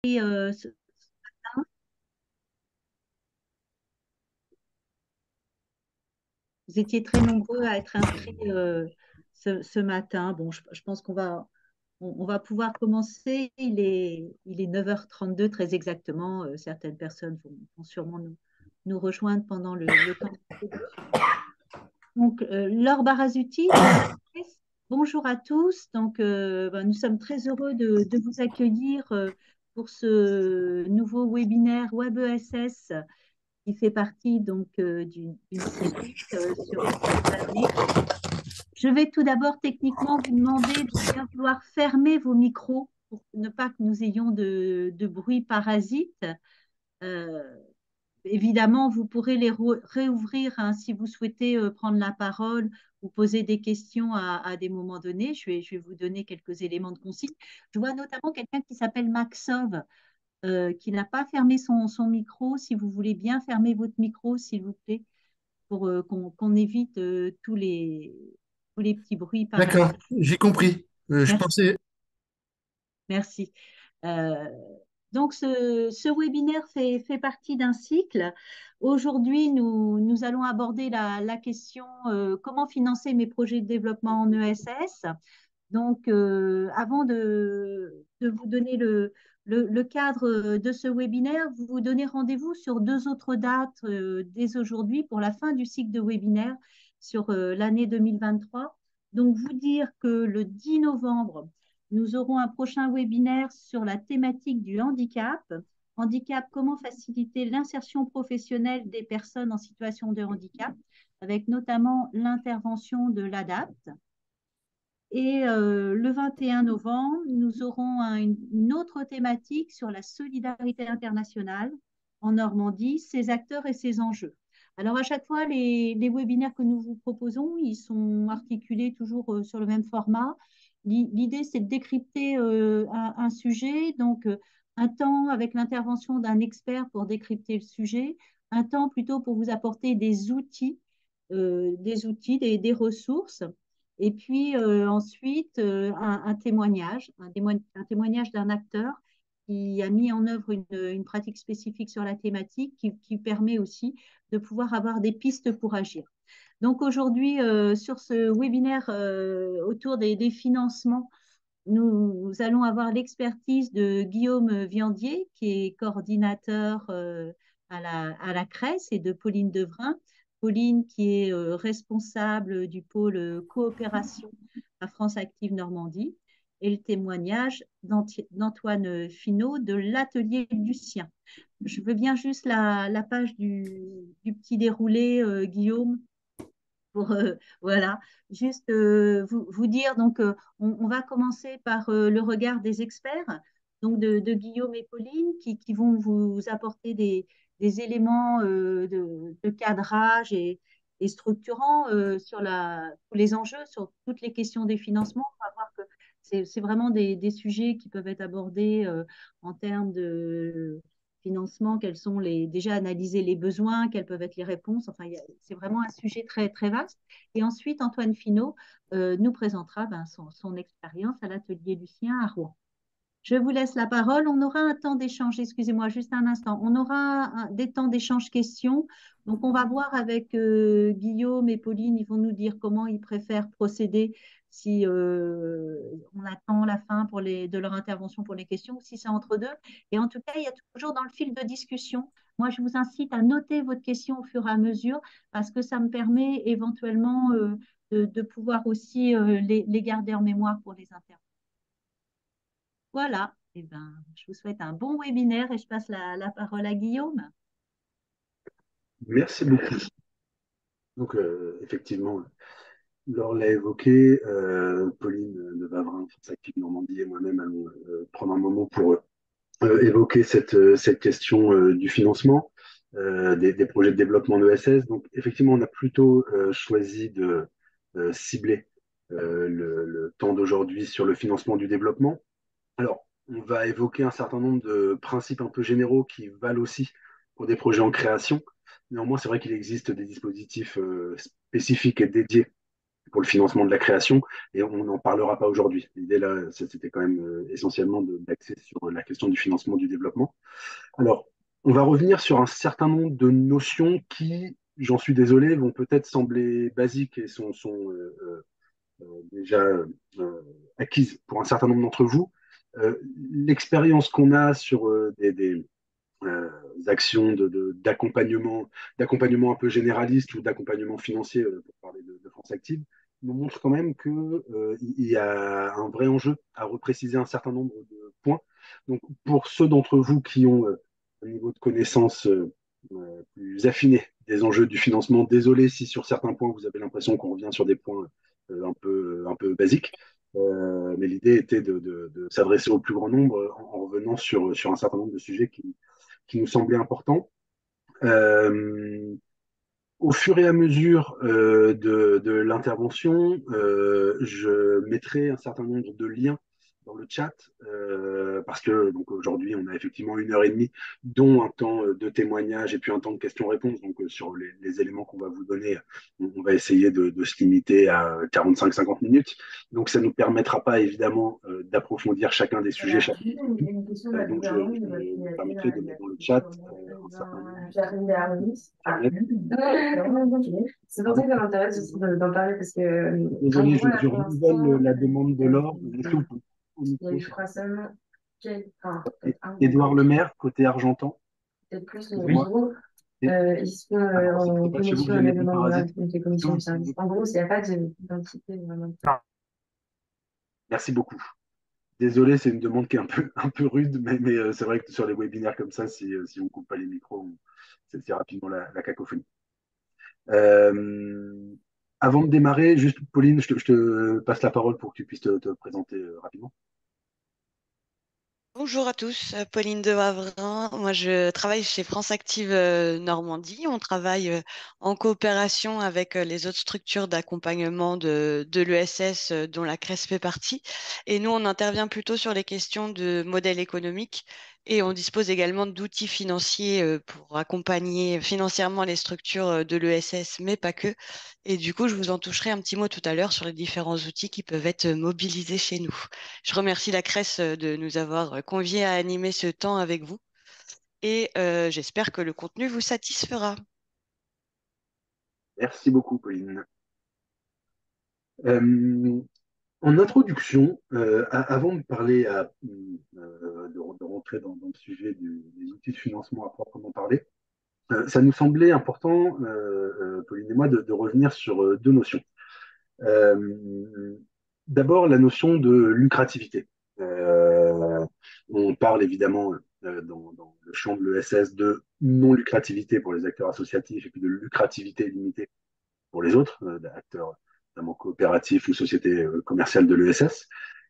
ce Vous étiez très nombreux à être inscrits ce matin. Bon, je pense on va pouvoir commencer. Il est 9h32 très exactement. Certaines personnes vont sûrement nous rejoindre pendant le temps d'introduction. Donc, Laure Barazuti de l'APS, bonjour à tous. Donc, nous sommes très heureux de vous accueillir pour ce nouveau webinaire WebESS qui fait partie donc d'une série sur cette année. Je vais tout d'abord techniquement vous demander de bien vouloir fermer vos micros pour ne pas que nous ayons de bruit parasite. Euh, Évidemment, vous pourrez les réouvrir hein, si vous souhaitez prendre la parole ou poser des questions à des moments donnés. Je vais vous donner quelques éléments de consigne. Je vois notamment quelqu'un qui s'appelle Maxov, qui n'a pas fermé son micro. Si vous voulez bien fermer votre micro, s'il vous plaît, pour qu'on évite tous les petits bruits D'accord, parasites. j'ai compris. Je Merci. pensais. Merci. Euh, donc, ce webinaire fait partie d'un cycle. Aujourd'hui, nous allons aborder la question comment financer mes projets de développement en ESS. Donc, avant de vous donner le cadre de ce webinaire, vous donnez rendez-vous sur deux autres dates dès aujourd'hui pour la fin du cycle de webinaire sur l'année 2023. Donc, vous dire que le 10 novembre, nous aurons un prochain webinaire sur la thématique du handicap. Handicap, comment faciliter l'insertion professionnelle des personnes en situation de handicap, avec notamment l'intervention de l'ADAPT. Et le 21 novembre, nous aurons une autre thématique sur la solidarité internationale en Normandie, ses acteurs et ses enjeux. Alors, à chaque fois, les webinaires que nous vous proposons, ils sont articulés toujours sur le même format. L'idée, c'est de décrypter un sujet, donc un temps avec l'intervention d'un expert pour décrypter le sujet, un temps plutôt pour vous apporter des ressources. Et puis ensuite, un témoignage, un témoignage d'un acteur qui a mis en œuvre une pratique spécifique sur la thématique qui permet aussi de pouvoir avoir des pistes pour agir. Donc aujourd'hui, sur ce webinaire autour des financements, nous allons avoir l'expertise de Guillaume Viandier, qui est coordinateur à la CRES, et de Pauline Devrin. Pauline, qui est responsable du pôle coopération à France Active Normandie, et le témoignage d'Antoine Finot de l'Atelier Lucien. Je veux bien juste la page du petit déroulé, Guillaume, pour voilà, juste vous dire, donc on va commencer par le regard des experts, donc de Guillaume et Pauline, qui vont vous apporter des éléments de cadrage et structurants sur tous les enjeux, sur toutes les questions des financements. On va voir que c'est vraiment des sujets qui peuvent être abordés en termes de financement, déjà analyser les besoins, quelles peuvent être les réponses. Enfin, c'est vraiment un sujet très, très vaste. Et ensuite, Antoine Finot nous présentera son expérience à l'atelier Lucien à Rouen. Je vous laisse la parole. On aura un temps d'échange, excusez-moi, juste un instant. On aura des temps d'échange questions. Donc, on va voir avec Guillaume et Pauline, ils vont nous dire comment ils préfèrent procéder si on attend la fin de leur intervention pour les questions ou si c'est entre deux. Et en tout cas, il y a toujours dans le fil de discussion. Moi, je vous incite à noter votre question au fur et à mesure parce que ça me permet éventuellement de pouvoir aussi les garder en mémoire pour les interventions. Voilà, eh ben, je vous souhaite un bon webinaire et je passe la parole à Guillaume. Merci beaucoup. Donc, effectivement, Laure l'a évoqué, Pauline de Vavrin, France Active Normandie et moi-même allons prendre un moment pour évoquer cette question du financement des projets de développement de ESS. Donc, effectivement, on a plutôt choisi de cibler le temps d'aujourd'hui sur le financement du développement. Alors, on va évoquer un certain nombre de principes un peu généraux qui valent aussi pour des projets en création. Néanmoins, c'est vrai qu'il existe des dispositifs spécifiques et dédiés pour le financement de la création, et on n'en parlera pas aujourd'hui. L'idée là, c'était quand même essentiellement d'axer sur la question du financement du développement. Alors, on va revenir sur un certain nombre de notions qui, j'en suis désolé, vont peut-être sembler basiques et sont déjà acquises pour un certain nombre d'entre vous. L'expérience qu'on a sur des actions d'accompagnement un peu généraliste ou d'accompagnement financier, pour parler de France Active, nous montre quand même qu'il y a un vrai enjeu à repréciser un certain nombre de points. Donc, pour ceux d'entre vous qui ont un niveau de connaissance plus affiné des enjeux du financement, désolé si sur certains points vous avez l'impression qu'on revient sur des points un peu basiques. Mais l'idée était de s'adresser au plus grand nombre en revenant sur un certain nombre de sujets qui nous semblait important. Euh, Au fur et à mesure de l'intervention, je mettrai un certain nombre de liens dans le chat parce que donc aujourd'hui on a effectivement 1 heure et demie, dont un temps de témoignage et puis un temps de questions-réponses. Donc sur les éléments qu'on va vous donner, on va essayer de se limiter à 45-50 minutes. Donc ça ne nous permettra pas évidemment d'approfondir chacun des sujets. Voilà. Juste une question de la Donc gouvernance je de votre me priorité, permettrai de il y a mettre dans le quelque chat chose un certain nombre Jacqueline Béarnis. de C'est pour ça Pardon. que ça m'intéresse aussi d'en parler parce que, en Désolé, gros, là, je pour renouvelle l'instant, la demande de l'or. Est-ce que vous pouvez au il y a micro, eu, je crois, seulement enfin, Et- peut-être un ou Édouard deux, Lemaire, côté argentan. peut-être plus, mais en Excusez-moi. gros, Et- ils sont Alors, c'est en pas chez vous que connexion j'ai les avec le bons membre de la parasites. des Est-ce que commissions vous de service. pouvez... En gros, il n'y a pas d'identité vraiment. Merci beaucoup. Désolé, c'est une demande qui est un peu rude, mais c'est vrai que sur les webinaires comme ça, si on ne coupe pas les micros, c'est rapidement la cacophonie. Euh, Avant de démarrer, juste Pauline, je te passe la parole pour que tu puisses te présenter rapidement. Bonjour à tous, Pauline de Wavrin. Moi, je travaille chez France Active Normandie. On travaille en coopération avec les autres structures d'accompagnement de l'ESS dont la CRES fait partie. Et nous, on intervient plutôt sur les questions de modèle économique et on dispose également d'outils financiers pour accompagner financièrement les structures de l'ESS, mais pas que. Et du coup, je vous en toucherai un petit mot tout à l'heure sur les différents outils qui peuvent être mobilisés chez nous. Je remercie la CRES de nous avoir conviés à animer ce temps avec vous et j'espère que le contenu vous satisfera. Merci beaucoup, Pauline. Euh, En introduction, avant de parler de rentrer dans le sujet des outils de financement à proprement parler, ça nous semblait important, Pauline et moi, de revenir sur deux notions. Euh, D'abord, la notion de lucrativité. On parle évidemment dans le champ de l'ESS de non-lucrativité pour les acteurs associatifs et puis de lucrativité limitée pour les autres acteurs, notamment coopératifs ou sociétés commerciales de l'ESS.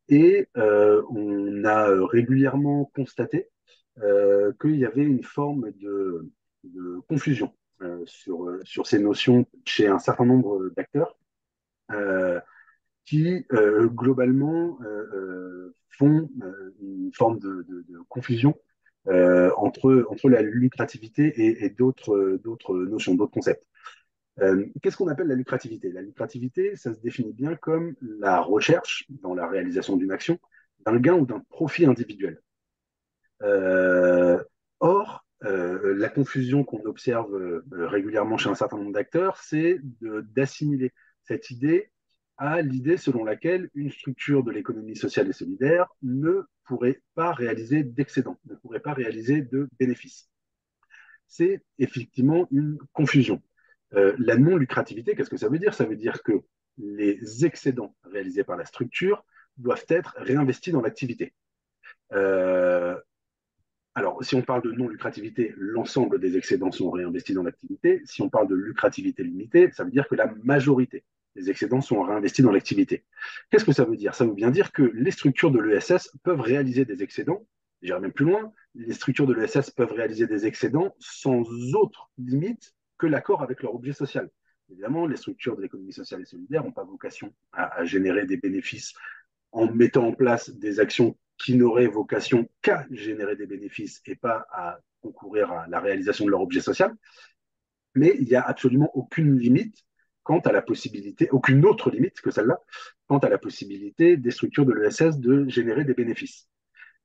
Et on a régulièrement constaté qu'il y avait une forme de confusion sur ces notions chez un certain nombre d'acteurs euh, qui, globalement, font une forme de confusion entre la lucrativité et d'autres notions, d'autres concepts. Qu'est-ce qu'on appelle la lucrativité? La lucrativité, ça se définit bien comme la recherche, dans la réalisation d'une action, d'un gain ou d'un profit individuel. Euh, la confusion qu'on observe régulièrement chez un certain nombre d'acteurs, c'est d'assimiler cette idée à l'idée selon laquelle une structure de l'économie sociale et solidaire ne pourrait pas réaliser d'excédent, ne pourrait pas réaliser de bénéfices. C'est effectivement une confusion. La non-lucrativité, qu'est-ce que ça veut dire? Ça veut dire que les excédents réalisés par la structure doivent être réinvestis dans l'activité. Euh, alors, si on parle de non-lucrativité, l'ensemble des excédents sont réinvestis dans l'activité. Si on parle de lucrativité limitée, ça veut dire que la majorité des excédents sont réinvestis dans l'activité. Qu'est-ce que ça veut dire? Ça veut bien dire que les structures de l'ESS peuvent réaliser des excédents. J'irai même plus loin, les structures de l'ESS peuvent réaliser des excédents sans autre limite que l'accord avec leur objet social. Évidemment, les structures de l'économie sociale et solidaire n'ont pas vocation à générer des bénéfices en mettant en place des actions qui n'auraient vocation qu'à générer des bénéfices et pas à concourir à la réalisation de leur objet social. Mais il n'y a absolument aucune limite quant à la possibilité, aucune autre limite que celle-là, quant à la possibilité des structures de l'ESS de générer des bénéfices.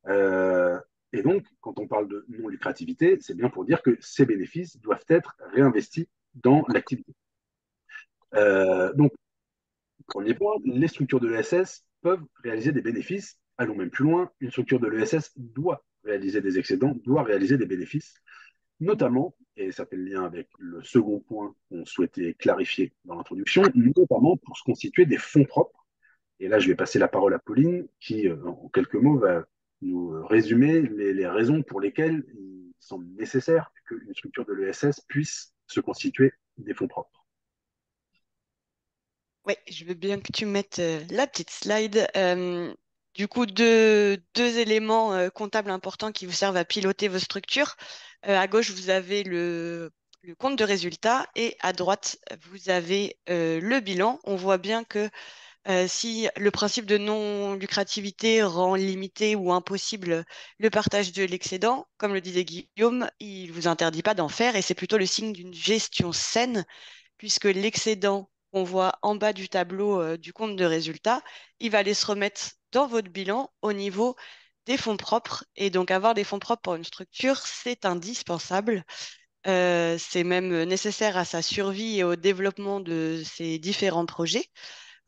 Euh, et donc, quand on parle de non-lucrativité, c'est bien pour dire que ces bénéfices doivent être réinvestis dans l'activité. Donc, premier point, les structures de l'ESS peuvent réaliser des bénéfices. Allons même plus loin, une structure de l'ESS doit réaliser des excédents, doit réaliser des bénéfices, notamment, et ça fait le lien avec le second point qu'on souhaitait clarifier dans l'introduction, notamment pour se constituer des fonds propres. Et là, je vais passer la parole à Pauline, qui, en quelques mots, va nous résumer les raisons pour lesquelles il semble nécessaire qu'une structure de l'ESS puisse se constituer des fonds propres. Oui, je veux bien que tu mettes la petite slide. Du coup, deux éléments comptables importants qui vous servent à piloter vos structures. À gauche, vous avez le compte de résultat et à droite, vous avez le bilan. On voit bien que si le principe de non-lucrativité rend limité ou impossible le partage de l'excédent, comme le disait Guillaume, il ne vous interdit pas d'en faire et c'est plutôt le signe d'une gestion saine puisque l'excédent qu'on voit en bas du tableau du compte de résultat, il va aller se remettre dans votre bilan au niveau des fonds propres. Et donc avoir des fonds propres pour une structure, c'est indispensable. C'est même nécessaire à sa survie et au développement de ses différents projets.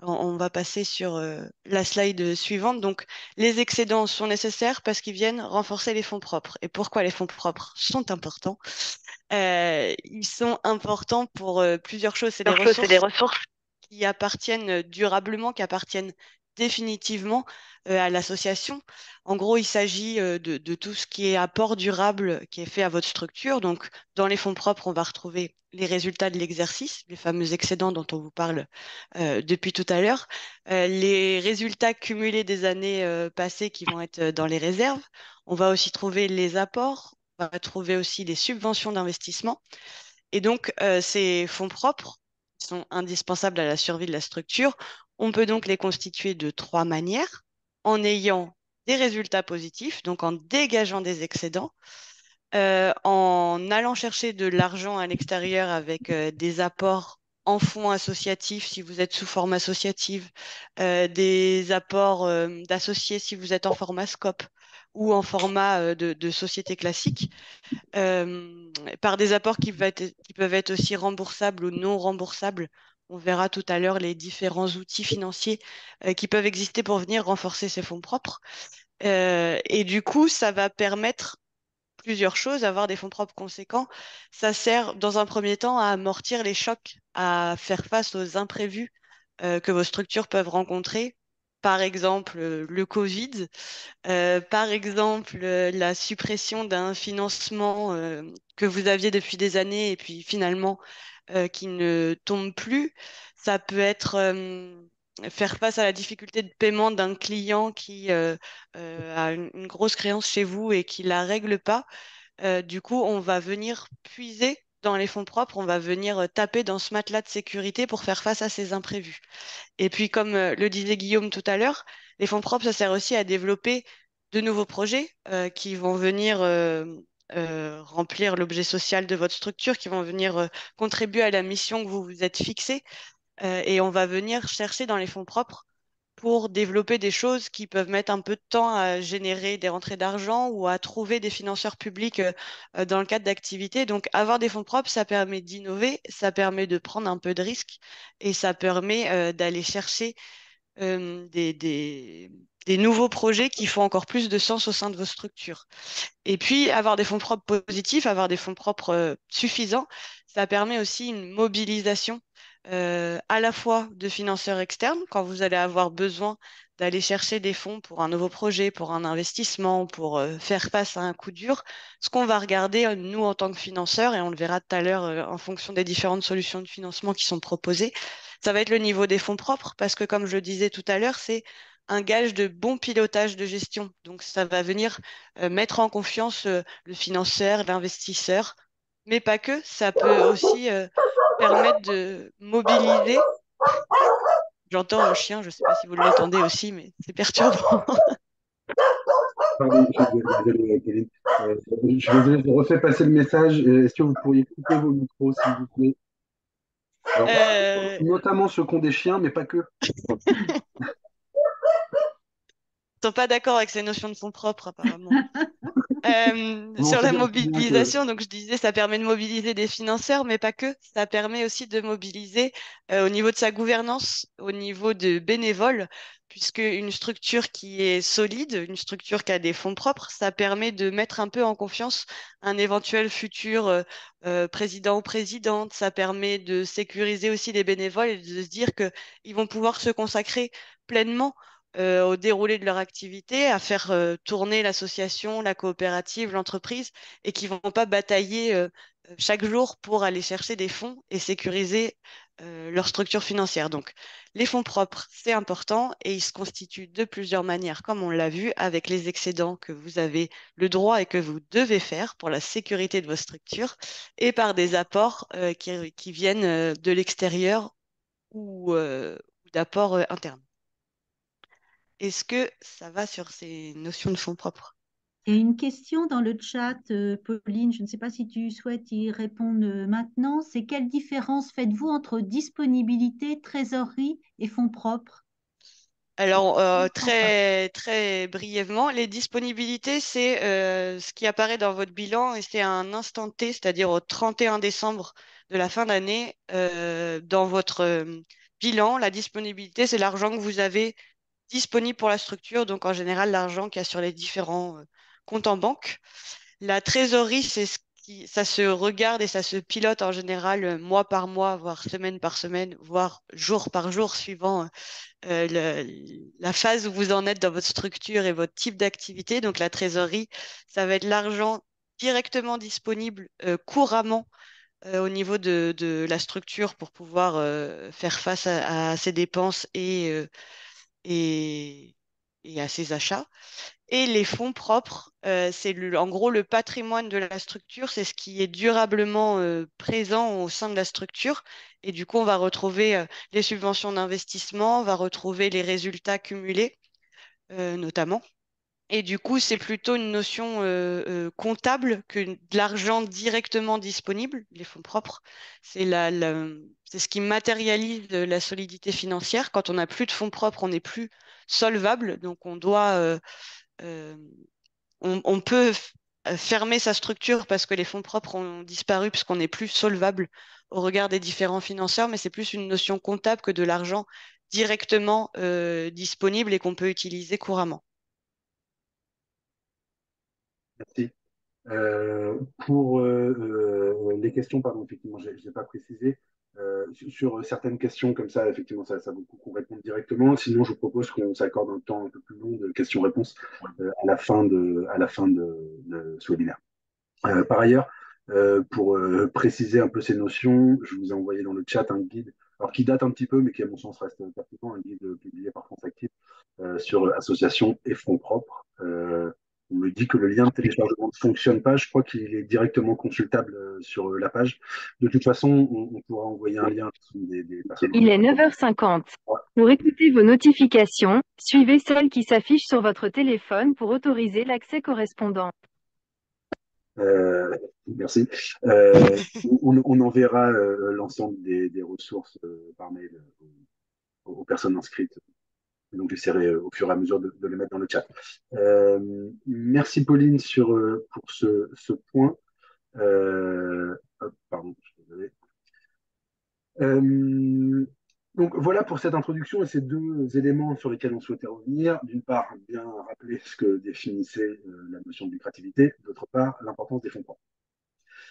On va passer sur la slide suivante. Donc, les excédents sont nécessaires parce qu'ils viennent renforcer les fonds propres. Et pourquoi les fonds propres sont importants? Ils sont importants pour plusieurs choses. C'est des ressources qui appartiennent durablement, qui appartiennent définitivement à l'association. En gros, il s'agit de tout ce qui est apport durable qui est fait à votre structure. Donc, dans les fonds propres, on va retrouver les résultats de l'exercice, les fameux excédents dont on vous parle depuis tout à l'heure, les résultats cumulés des années passées qui vont être dans les réserves. On va aussi trouver les apports, on va trouver aussi les subventions d'investissement. Et donc, ces fonds propres sont indispensables à la survie de la structure. On peut donc les constituer de trois manières, en ayant des résultats positifs, donc en dégageant des excédents, en allant chercher de l'argent à l'extérieur avec des apports en fonds associatifs si vous êtes sous forme associative, des apports d'associés si vous êtes en format scope ou en format de société classique par des apports qui peuvent être aussi remboursables ou non remboursables. On verra tout à l'heure les différents outils financiers qui peuvent exister pour venir renforcer ces fonds propres. Et du coup, ça va permettre plusieurs choses, avoir des fonds propres conséquents. Ça sert dans un premier temps à amortir les chocs, à faire face aux imprévus que vos structures peuvent rencontrer. Par exemple, le Covid, par exemple, la suppression d'un financement que vous aviez depuis des années et puis finalement qui ne tombe plus. Ça peut être faire face à la difficulté de paiement d'un client qui a une grosse créance chez vous et qui la règle pas. Du coup, on va venir puiser dans les fonds propres, on va venir taper dans ce matelas de sécurité pour faire face à ces imprévus. Et puis, comme le disait Guillaume tout à l'heure, les fonds propres, ça sert aussi à développer de nouveaux projets qui vont venir remplir l'objet social de votre structure, qui vont venir contribuer à la mission que vous vous êtes fixée. Et on va venir chercher dans les fonds propres pour développer des choses qui peuvent mettre un peu de temps à générer des rentrées d'argent ou à trouver des financeurs publics dans le cadre d'activités. Donc, avoir des fonds propres, ça permet d'innover, ça permet de prendre un peu de risques et ça permet d'aller chercher des nouveaux projets qui font encore plus de sens au sein de vos structures. Et puis, avoir des fonds propres positifs, avoir des fonds propres suffisants, ça permet aussi une mobilisation à la fois de financeurs externes, quand vous allez avoir besoin d'aller chercher des fonds pour un nouveau projet, pour un investissement, pour faire face à un coup dur. Ce qu'on va regarder, nous, en tant que financeurs, et on le verra tout à l'heure en fonction des différentes solutions de financement qui sont proposées, ça va être le niveau des fonds propres, parce que comme je le disais tout à l'heure, c'est un gage de bon pilotage de gestion. Donc, ça va venir mettre en confiance le financeur, l'investisseur, mais pas que. Ça peut aussi permettre de mobiliser. J'entends un chien, je ne sais pas si vous l'entendez aussi, mais c'est perturbant. Pardon, je suis désolé, Pauline. Je suis désolé, je refais passer le message. Est-ce que vous pourriez couper vos micros, s'il vous plaît? Alors, Euh, notamment ceux qui ont des chiens, mais pas que. Sont pas d'accord avec ces notions de fonds propres, apparemment. On Sur sait la bien, aussi bien que mobilisation, donc je disais, ça permet de mobiliser des financeurs, mais pas que. Ça permet aussi de mobiliser au niveau de sa gouvernance, au niveau de bénévoles, puisque une structure qui est solide, une structure qui a des fonds propres, ça permet de mettre un peu en confiance un éventuel futur président ou présidente. Ça permet de sécuriser aussi les bénévoles et de se dire que ils vont pouvoir se consacrer pleinement au déroulé de leur activité, à faire tourner l'association, la coopérative, l'entreprise, et qui vont pas batailler chaque jour pour aller chercher des fonds et sécuriser leur structure financière. Donc, les fonds propres, c'est important et ils se constituent de plusieurs manières, comme on l'a vu, avec les excédents que vous avez le droit et que vous devez faire pour la sécurité de vos structures, et par des apports qui viennent de l'extérieur ou d'apports internes. Est-ce que ça va sur ces notions de fonds propres? Il y a une question dans le chat, Pauline, je ne sais pas si tu souhaites y répondre maintenant. C'est quelle différence faites-vous entre disponibilité, trésorerie et fonds propres? Alors, Je ne comprends pas. très, très brièvement, les disponibilités, c'est ce qui apparaît dans votre bilan et c'est à un instant T, c'est-à-dire au 31 décembre de la fin d'année. Dans votre bilan, la disponibilité, c'est l'argent que vous avez disponible pour la structure, donc en général l'argent qu'il y a sur les différents comptes en banque. La trésorerie, c'est ce qui, ça se regarde et ça se pilote en général mois par mois, voire semaine par semaine, voire jour par jour, suivant la phase où vous en êtes dans votre structure et votre type d'activité. Donc la trésorerie, ça va être l'argent directement disponible couramment au niveau de la structure pour pouvoir faire face à ses dépenses et, et à ses achats. Et les fonds propres, c'est en gros le patrimoine de la structure, c'est ce qui est durablement présent au sein de la structure. Et du coup, on va retrouver les subventions d'investissement, on va retrouver les résultats cumulés, notamment. Et du coup, c'est plutôt une notion comptable que de l'argent directement disponible, les fonds propres. C'est ce qui matérialise la solidité financière. Quand on n'a plus de fonds propres, on n'est plus solvable. Donc, euh, on peut fermer sa structure parce que les fonds propres ont disparu, puisqu'on n'est plus solvable au regard des différents financeurs, mais c'est plus une notion comptable que de l'argent directement disponible et qu'on peut utiliser couramment. merci. Pour les questions, pardon, effectivement, je n'ai pas précisé. Sur certaines questions comme ça, effectivement, ça vaut le coup qu'on réponde directement. Sinon, je vous propose qu'on s'accorde un temps un peu plus long de questions-réponses à la fin de ce webinaire. Par ailleurs, pour préciser un peu ces notions, je vous ai envoyé dans le chat un guide, alors qui date un petit peu, mais qui à mon sens reste pertinent, un guide publié par France Active sur association et fonds propres. On me dit que le lien de téléchargement ne fonctionne pas. Je crois qu'il est directement consultable sur la page. De toute façon, on pourra envoyer un lien des personnes. Il est 9h50. Pour écouter vos notifications, suivez celle qui s'affiche sur votre téléphone pour autoriser l'accès correspondant. Merci. On enverra l'ensemble des ressources par mail aux personnes inscrites. Donc, j'essaierai au fur et à mesure de les mettre dans le chat. Merci Pauline pour ce point. Pardon, je suis désolé. Donc voilà pour cette introduction et ces deux éléments sur lesquels on souhaitait revenir. D'une part, bien rappeler ce que définissait la notion de lucrativité. D'autre part, l'importance des fonds propres.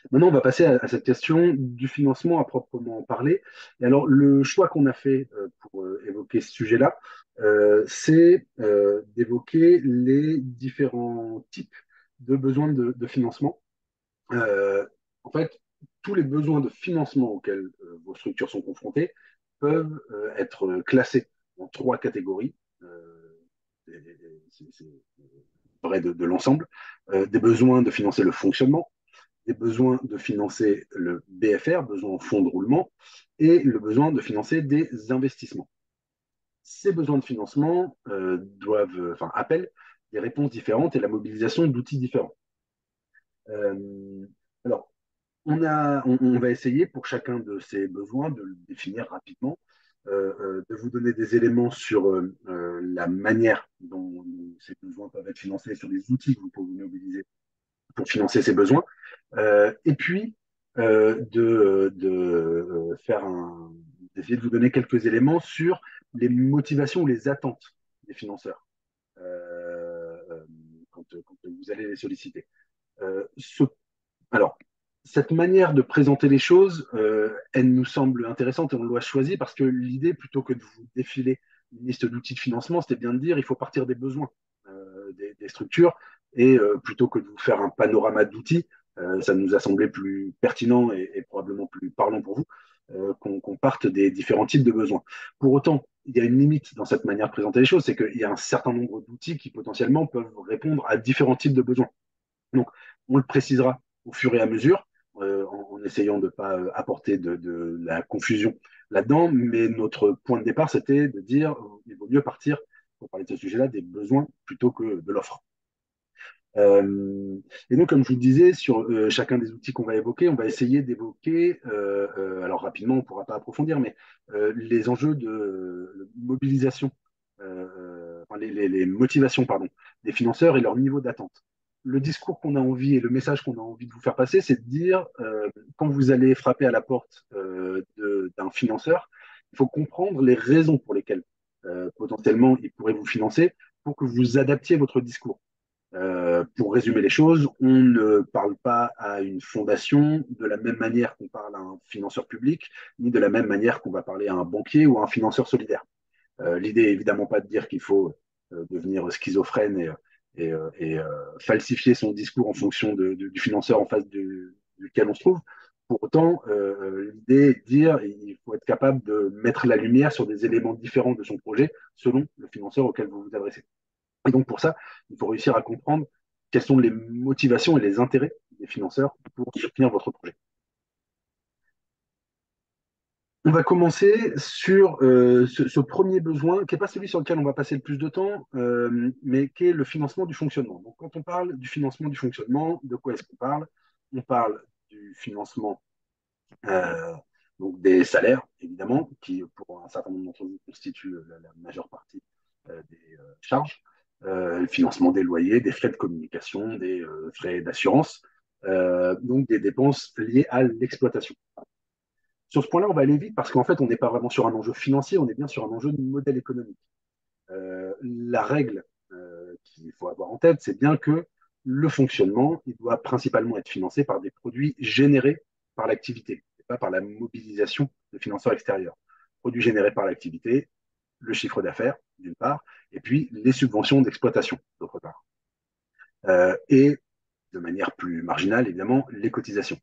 Maintenant, on va passer à cette question du financement à proprement parler. Et alors, le choix qu'on a fait pour évoquer ce sujet-là, c'est d'évoquer les différents types de besoins de financement. Euh, En fait, tous les besoins de financement auxquels vos structures sont confrontées peuvent être classés en trois catégories. C'est vrai de l'ensemble. Des besoins de financer le fonctionnement, des besoins de financer le BFR, besoin en fonds de roulement, et le besoin de financer des investissements. Ces besoins de financement appellent des réponses différentes et la mobilisation d'outils différents. Euh, alors, On va essayer pour chacun de ces besoins de le définir rapidement, de vous donner des éléments sur la manière dont ces besoins peuvent être financés, sur les outils que vous pouvez mobiliser pour financer ces besoins, et puis d'essayer de vous donner quelques éléments sur les motivations ou les attentes des financeurs quand vous allez les solliciter. Euh, ce alors, cette manière de présenter les choses, elle nous semble intéressante et on l'a choisie parce que l'idée, plutôt que de vous défiler une liste d'outils de financement, c'était bien de dire il faut partir des besoins des structures et plutôt que de vous faire un panorama d'outils, ça nous a semblé plus pertinent et probablement plus parlant pour vous qu'on parte des différents types de besoins. Pour autant, il y a une limite dans cette manière de présenter les choses, c'est qu'il y a un certain nombre d'outils qui potentiellement peuvent répondre à différents types de besoins. Donc, on le précisera au fur et à mesure, en essayant de ne pas apporter de la confusion là-dedans. Mais notre point de départ, c'était de dire il vaut mieux partir, pour parler de ce sujet-là, des besoins plutôt que de l'offre. Et donc, comme je vous le disais, sur chacun des outils qu'on va évoquer, on va essayer d'évoquer, alors rapidement, on ne pourra pas approfondir, mais les enjeux de mobilisation, enfin, les motivations, pardon, des financeurs et leur niveau d'attente. Le discours qu'on a envie et le message qu'on a envie de vous faire passer, c'est de dire, quand vous allez frapper à la porte d'un financeur, il faut comprendre les raisons pour lesquelles potentiellement il pourrait vous financer pour que vous adaptiez votre discours. Pour résumer les choses, on ne parle pas à une fondation de la même manière qu'on parle à un financeur public, ni de la même manière qu'on va parler à un banquier ou à un financeur solidaire. L'idée est évidemment pas de dire qu'il faut devenir schizophrène et falsifier son discours en fonction du financeur en face duquel on se trouve. Pour autant, l'idée est de dire qu'il faut être capable de mettre la lumière sur des éléments différents de son projet selon le financeur auquel vous vous adressez. Et donc pour ça, il faut réussir à comprendre quelles sont les motivations et les intérêts des financeurs pour soutenir votre projet. On va commencer sur ce premier besoin, qui n'est pas celui sur lequel on va passer le plus de temps, mais qui est le financement du fonctionnement. Donc quand on parle du financement du fonctionnement, de quoi est-ce qu'on parle? On parle du financement donc des salaires, évidemment, qui pour un certain nombre d'entre vous constituent la majeure partie des charges, le financement des loyers, des frais de communication, des frais d'assurance, donc des dépenses liées à l'exploitation. Sur ce point-là, on va aller vite parce qu'en fait, on n'est pas vraiment sur un enjeu financier, on est bien sur un enjeu de modèle économique. La règle qu'il faut avoir en tête, c'est bien que le fonctionnement, il doit principalement être financé par des produits générés par l'activité, et pas par la mobilisation de financeurs extérieurs. Produits générés par l'activité, le chiffre d'affaires, d'une part, et puis les subventions d'exploitation, d'autre part. Et de manière plus marginale, évidemment, les cotisations.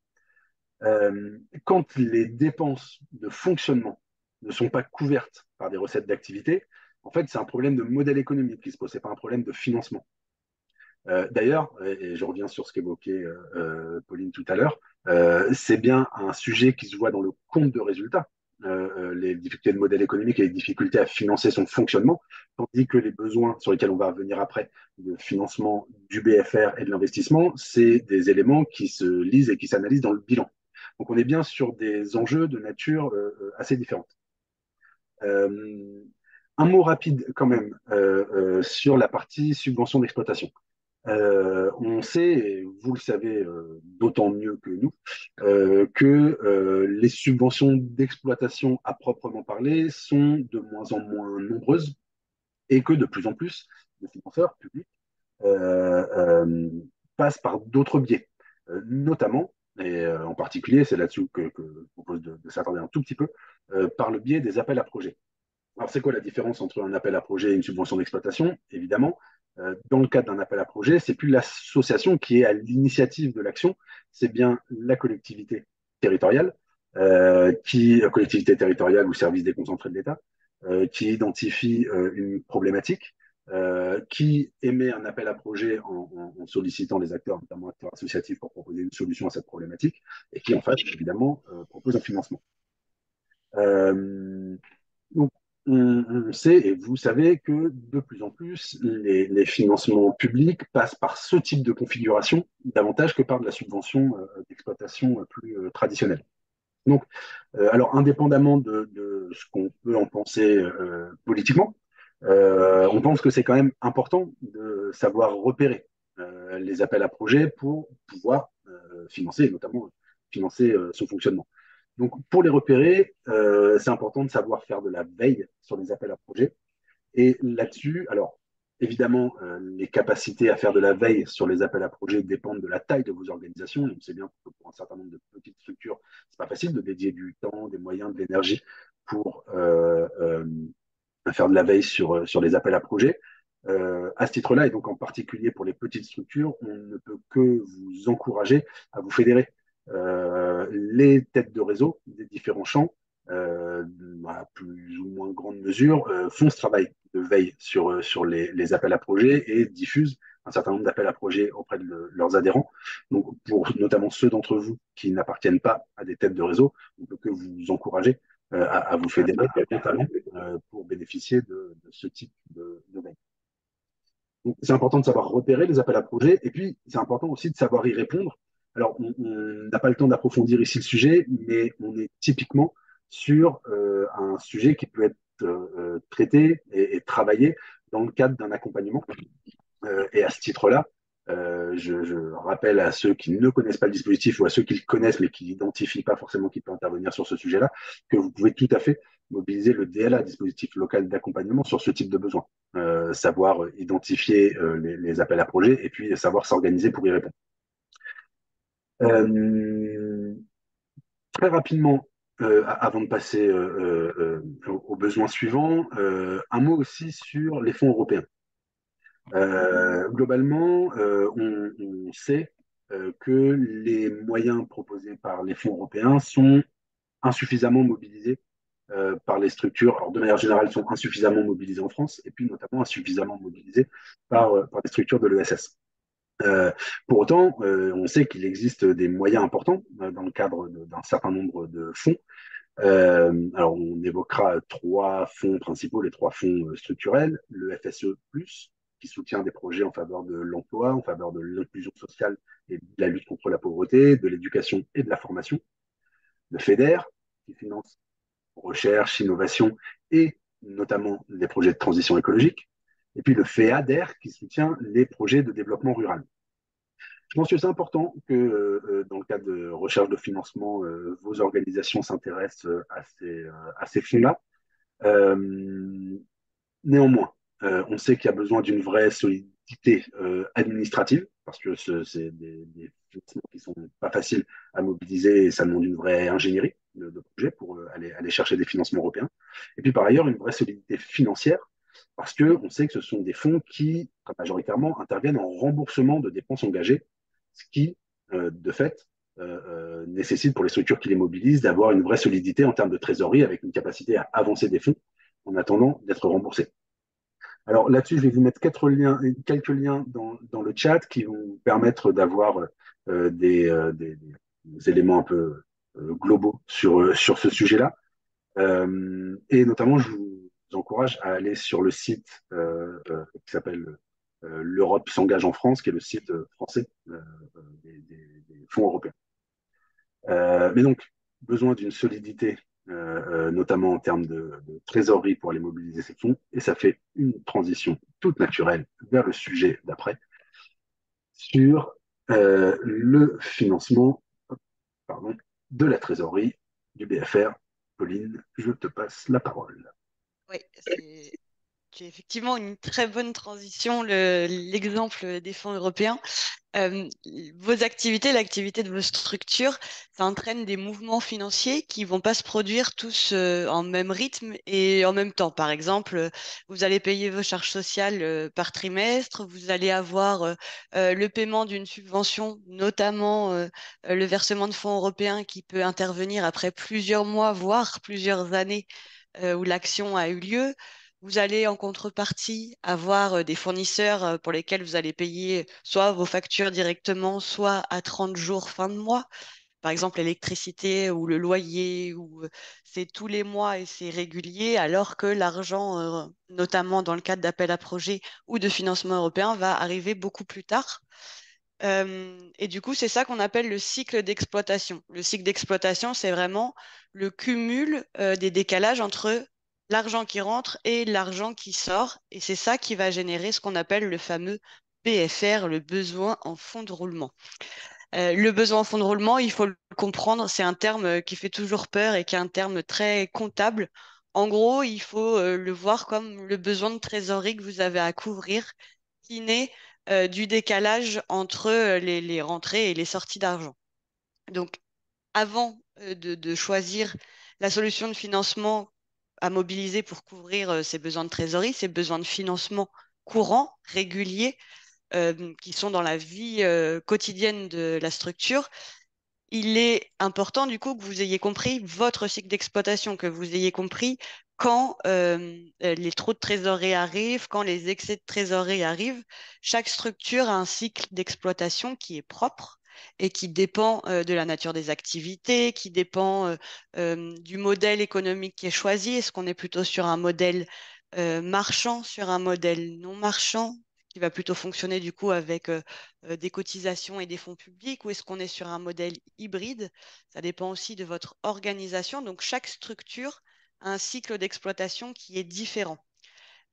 Quand les dépenses de fonctionnement ne sont pas couvertes par des recettes d'activité, en fait, c'est un problème de modèle économique qui se pose, ce n'est pas un problème de financement. D'ailleurs, et je reviens sur ce qu'évoquait Pauline tout à l'heure, c'est bien un sujet qui se voit dans le compte de résultats, les difficultés de modèle économique et les difficultés à financer son fonctionnement, tandis que les besoins sur lesquels on va revenir après, de financement du BFR et de l'investissement, c'est des éléments qui se lisent et qui s'analysent dans le bilan. Donc on est bien sur des enjeux de nature assez différente. Un mot rapide quand même sur la partie subvention d'exploitation. On sait, et vous le savez d'autant mieux que nous, que les subventions d'exploitation à proprement parler sont de moins en moins nombreuses et que de plus en plus de financeurs publics euh, euh, passent par d'autres biais, notamment, et en particulier, c'est là-dessus que je propose de s'attarder un tout petit peu, par le biais des appels à projets. Alors, c'est quoi la différence entre un appel à projet et une subvention d'exploitation? Évidemment, dans le cadre d'un appel à projet, c'est plus l'association qui est à l'initiative de l'action, c'est bien la collectivité territoriale, collectivité territoriale ou service déconcentré de l'État, qui identifie une problématique, qui émet un appel à projet en sollicitant les acteurs, notamment acteurs associatifs, pour proposer une solution à cette problématique, et qui, en face, évidemment, propose un financement. Donc, on sait, et vous savez, que de plus en plus, les financements publics passent par ce type de configuration davantage que par de la subvention d'exploitation plus traditionnelle. Donc, alors, indépendamment de ce qu'on peut en penser politiquement, on pense que c'est quand même important de savoir repérer les appels à projets pour pouvoir financer, notamment financer son fonctionnement. Donc, pour les repérer, c'est important de savoir faire de la veille sur les appels à projets. Et là-dessus, alors, évidemment, les capacités à faire de la veille sur les appels à projets dépendent de la taille de vos organisations. On sait bien que pour un certain nombre de petites structures, c'est pas facile de dédier du temps, des moyens, de l'énergie pour faire de la veille sur les appels à projets. À ce titre-là, et donc en particulier pour les petites structures, on ne peut que vous encourager à vous fédérer. Les têtes de réseau des différents champs, à plus ou moins grande mesure, font ce travail de veille sur les appels à projets et diffusent un certain nombre d'appels à projets auprès de leurs adhérents. Donc, pour notamment ceux d'entre vous qui n'appartiennent pas à des têtes de réseau, on ne peut que vous encourager à vous fédérer, notamment pour bénéficier de ce type de veille. Donc, c'est important de savoir repérer les appels à projets et puis c'est important aussi de savoir y répondre. Alors, on n'a pas le temps d'approfondir ici le sujet, mais on est typiquement sur un sujet qui peut être traité et travaillé dans le cadre d'un accompagnement. Et à ce titre-là, je rappelle à ceux qui ne connaissent pas le dispositif ou à ceux qui le connaissent mais qui n'identifient pas forcément qui peut intervenir sur ce sujet-là, que vous pouvez tout à fait mobiliser le DLA, dispositif local d'accompagnement, sur ce type de besoin. Savoir identifier les appels à projets et puis savoir s'organiser pour y répondre. Très rapidement, avant de passer aux besoins suivants, un mot aussi sur les fonds européens. Globalement, on sait que les moyens proposés par les fonds européens sont insuffisamment mobilisés par les structures. Alors, de manière générale, ils sont insuffisamment mobilisés en France et puis notamment insuffisamment mobilisés par les structures de l'ESS. Pour autant, on sait qu'il existe des moyens importants dans le cadre d'un certain nombre de fonds. Alors, on évoquera trois fonds principaux, les trois fonds structurels, le FSE+, qui soutient des projets en faveur de l'emploi, en faveur de l'inclusion sociale et de la lutte contre la pauvreté, de l'éducation et de la formation, le FEDER, qui finance recherche, innovation et notamment des projets de transition écologique, et puis le FEADER, qui soutient les projets de développement rural. Je pense que c'est important que, dans le cadre de recherche de financement, vos organisations s'intéressent à ces fonds-là. Néanmoins, on sait qu'il y a besoin d'une vraie solidité administrative, parce que c'est des financements qui sont pas faciles à mobiliser et ça demande une vraie ingénierie de projet pour aller chercher des financements européens. Et puis par ailleurs, une vraie solidité financière, parce qu'on sait que ce sont des fonds qui, majoritairement, interviennent en remboursement de dépenses engagées, ce qui, de fait, nécessite pour les structures qui les mobilisent d'avoir une vraie solidité en termes de trésorerie avec une capacité à avancer des fonds en attendant d'être remboursés. Alors là-dessus, je vais vous mettre quelques liens dans le chat qui vont vous permettre d'avoir des éléments un peu globaux sur ce sujet-là. Et notamment, je vous encourage à aller sur le site qui s'appelle L'Europe s'engage en France, qui est le site français des fonds européens. Mais donc, besoin d'une solidité, notamment en termes de trésorerie pour aller mobiliser ces fonds, et ça fait une transition toute naturelle vers le sujet d'après, sur le financement pardon, de la trésorerie du BFR. Pauline, je te passe la parole. Oui, c'est effectivement une très bonne transition, l'exemple des fonds européens. Vos activités, l'activité de vos structures, ça entraîne des mouvements financiers qui vont pas se produire tous en même rythme et en même temps. Par exemple, vous allez payer vos charges sociales par trimestre, vous allez avoir le paiement d'une subvention, notamment le versement de fonds européens qui peut intervenir après plusieurs mois, voire plusieurs années où l'action a eu lieu. Vous allez en contrepartie avoir des fournisseurs pour lesquels vous allez payer soit vos factures directement, soit à 30 jours fin de mois. par exemple l'électricité ou le loyer, ou c'est tous les mois et c'est régulier, alors que l'argent, notamment dans le cadre d'appel à projet ou de financement européen, va arriver beaucoup plus tard. Et du coup, c'est ça qu'on appelle le cycle d'exploitation. Le cycle d'exploitation, c'est vraiment le cumul des décalages entre l'argent qui rentre et l'argent qui sort. Et c'est ça qui va générer ce qu'on appelle le fameux BFR, le besoin en fonds de roulement. Le besoin en fonds de roulement, il faut le comprendre, c'est un terme qui fait toujours peur et qui est un terme très comptable. En gros, il faut le voir comme le besoin de trésorerie que vous avez à couvrir, qui naît du décalage entre les rentrées et les sorties d'argent. Donc, avant de choisir la solution de financement à mobiliser pour couvrir ces besoins de trésorerie, ces besoins de financement courants, réguliers, qui sont dans la vie quotidienne de la structure, il est important du coup que vous ayez compris votre cycle d'exploitation, que vous ayez compris quand les trous de trésorerie arrivent, quand les excès de trésorerie arrivent. Chaque structure a un cycle d'exploitation qui est propre et qui dépend de la nature des activités, qui dépend du modèle économique qui est choisi. Est-ce qu'on est plutôt sur un modèle marchand, sur un modèle non marchand, qui va plutôt fonctionner du coup avec des cotisations et des fonds publics, ou est-ce qu'on est sur un modèle hybride? Ça dépend aussi de votre organisation. Donc, chaque structure a un cycle d'exploitation qui est différent.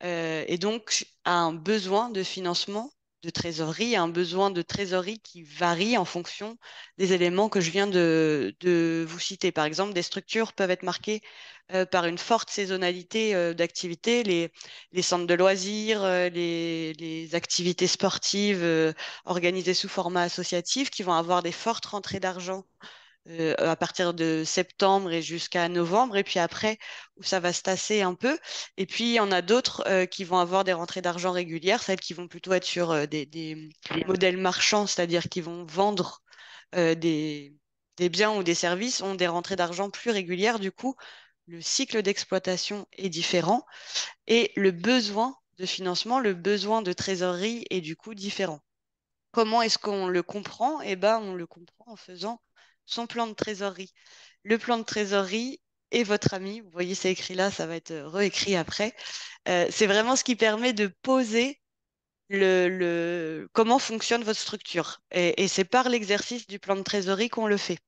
Et donc, a un besoin de financement de trésorerie, un besoin de trésorerie qui varie en fonction des éléments que je viens de vous citer. Par exemple, des structures peuvent être marquées par une forte saisonnalité d'activité, les centres de loisirs, les activités sportives organisées sous format associatif qui vont avoir des fortes rentrées d'argent à partir de septembre et jusqu'à novembre, et puis après, où ça va se tasser un peu. Et puis, il y en a d'autres qui vont avoir des rentrées d'argent régulières, celles qui vont plutôt être sur des modèles marchands, c'est-à-dire qui vont vendre des biens ou des services, ont des rentrées d'argent plus régulières. Du coup, le cycle d'exploitation est différent et le besoin de financement, le besoin de trésorerie est du coup différent. Comment est-ce qu'on le comprend? Eh ben, on le comprend en faisant son plan de trésorerie. Le plan de trésorerie est votre ami. Vous voyez, c'est écrit là, ça va être réécrit après. C'est vraiment ce qui permet de poser comment fonctionne votre structure. Et c'est par l'exercice du plan de trésorerie qu'on le fait.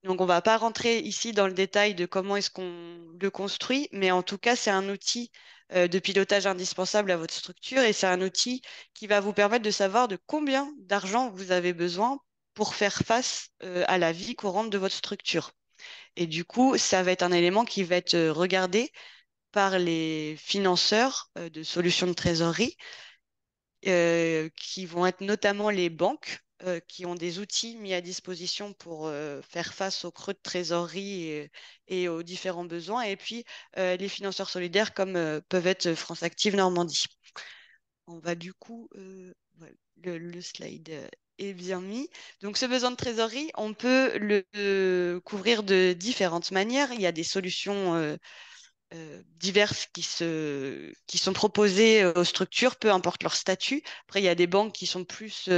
Donc, on ne va pas rentrer ici dans le détail de comment est-ce qu'on le construit, mais en tout cas, c'est un outil de pilotage indispensable à votre structure et c'est un outil qui va vous permettre de savoir de combien d'argent vous avez besoin pour faire face à la vie courante de votre structure. Et du coup, ça va être un élément qui va être regardé par les financeurs de solutions de trésorerie qui vont être notamment les banques, qui ont des outils mis à disposition pour faire face aux creux de trésorerie et aux différents besoins, et puis les financeurs solidaires comme peuvent être France Active Normandie. On va du coup, voilà, le slide est bien mis. Donc ce besoin de trésorerie, on peut le couvrir de différentes manières. Il y a des solutions diverses qui sont proposées aux structures, peu importe leur statut. Après, il y a des banques qui sont plus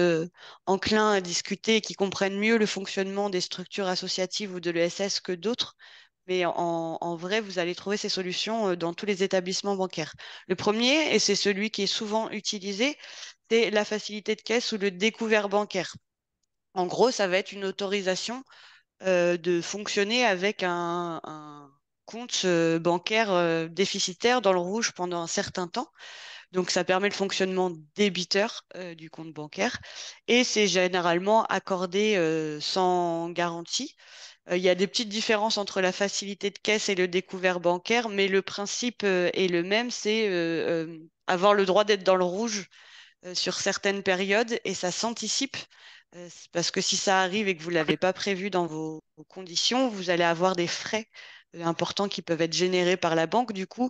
enclins à discuter, qui comprennent mieux le fonctionnement des structures associatives ou de l'ESS que d'autres. Mais en vrai, vous allez trouver ces solutions dans tous les établissements bancaires. Le premier, et c'est celui qui est souvent utilisé, c'est la facilité de caisse ou le découvert bancaire. En gros, ça va être une autorisation de fonctionner avec un compte bancaire déficitaire dans le rouge pendant un certain temps. Donc, ça permet le fonctionnement débiteur du compte bancaire et c'est généralement accordé sans garantie. Il y a des petites différences entre la facilité de caisse et le découvert bancaire, mais le principe est le même, c'est avoir le droit d'être dans le rouge sur certaines périodes et ça s'anticipe parce que si ça arrive et que vous ne l'avez pas prévu dans vos conditions, vous allez avoir des frais importants qui peuvent être générés par la banque. Du coup,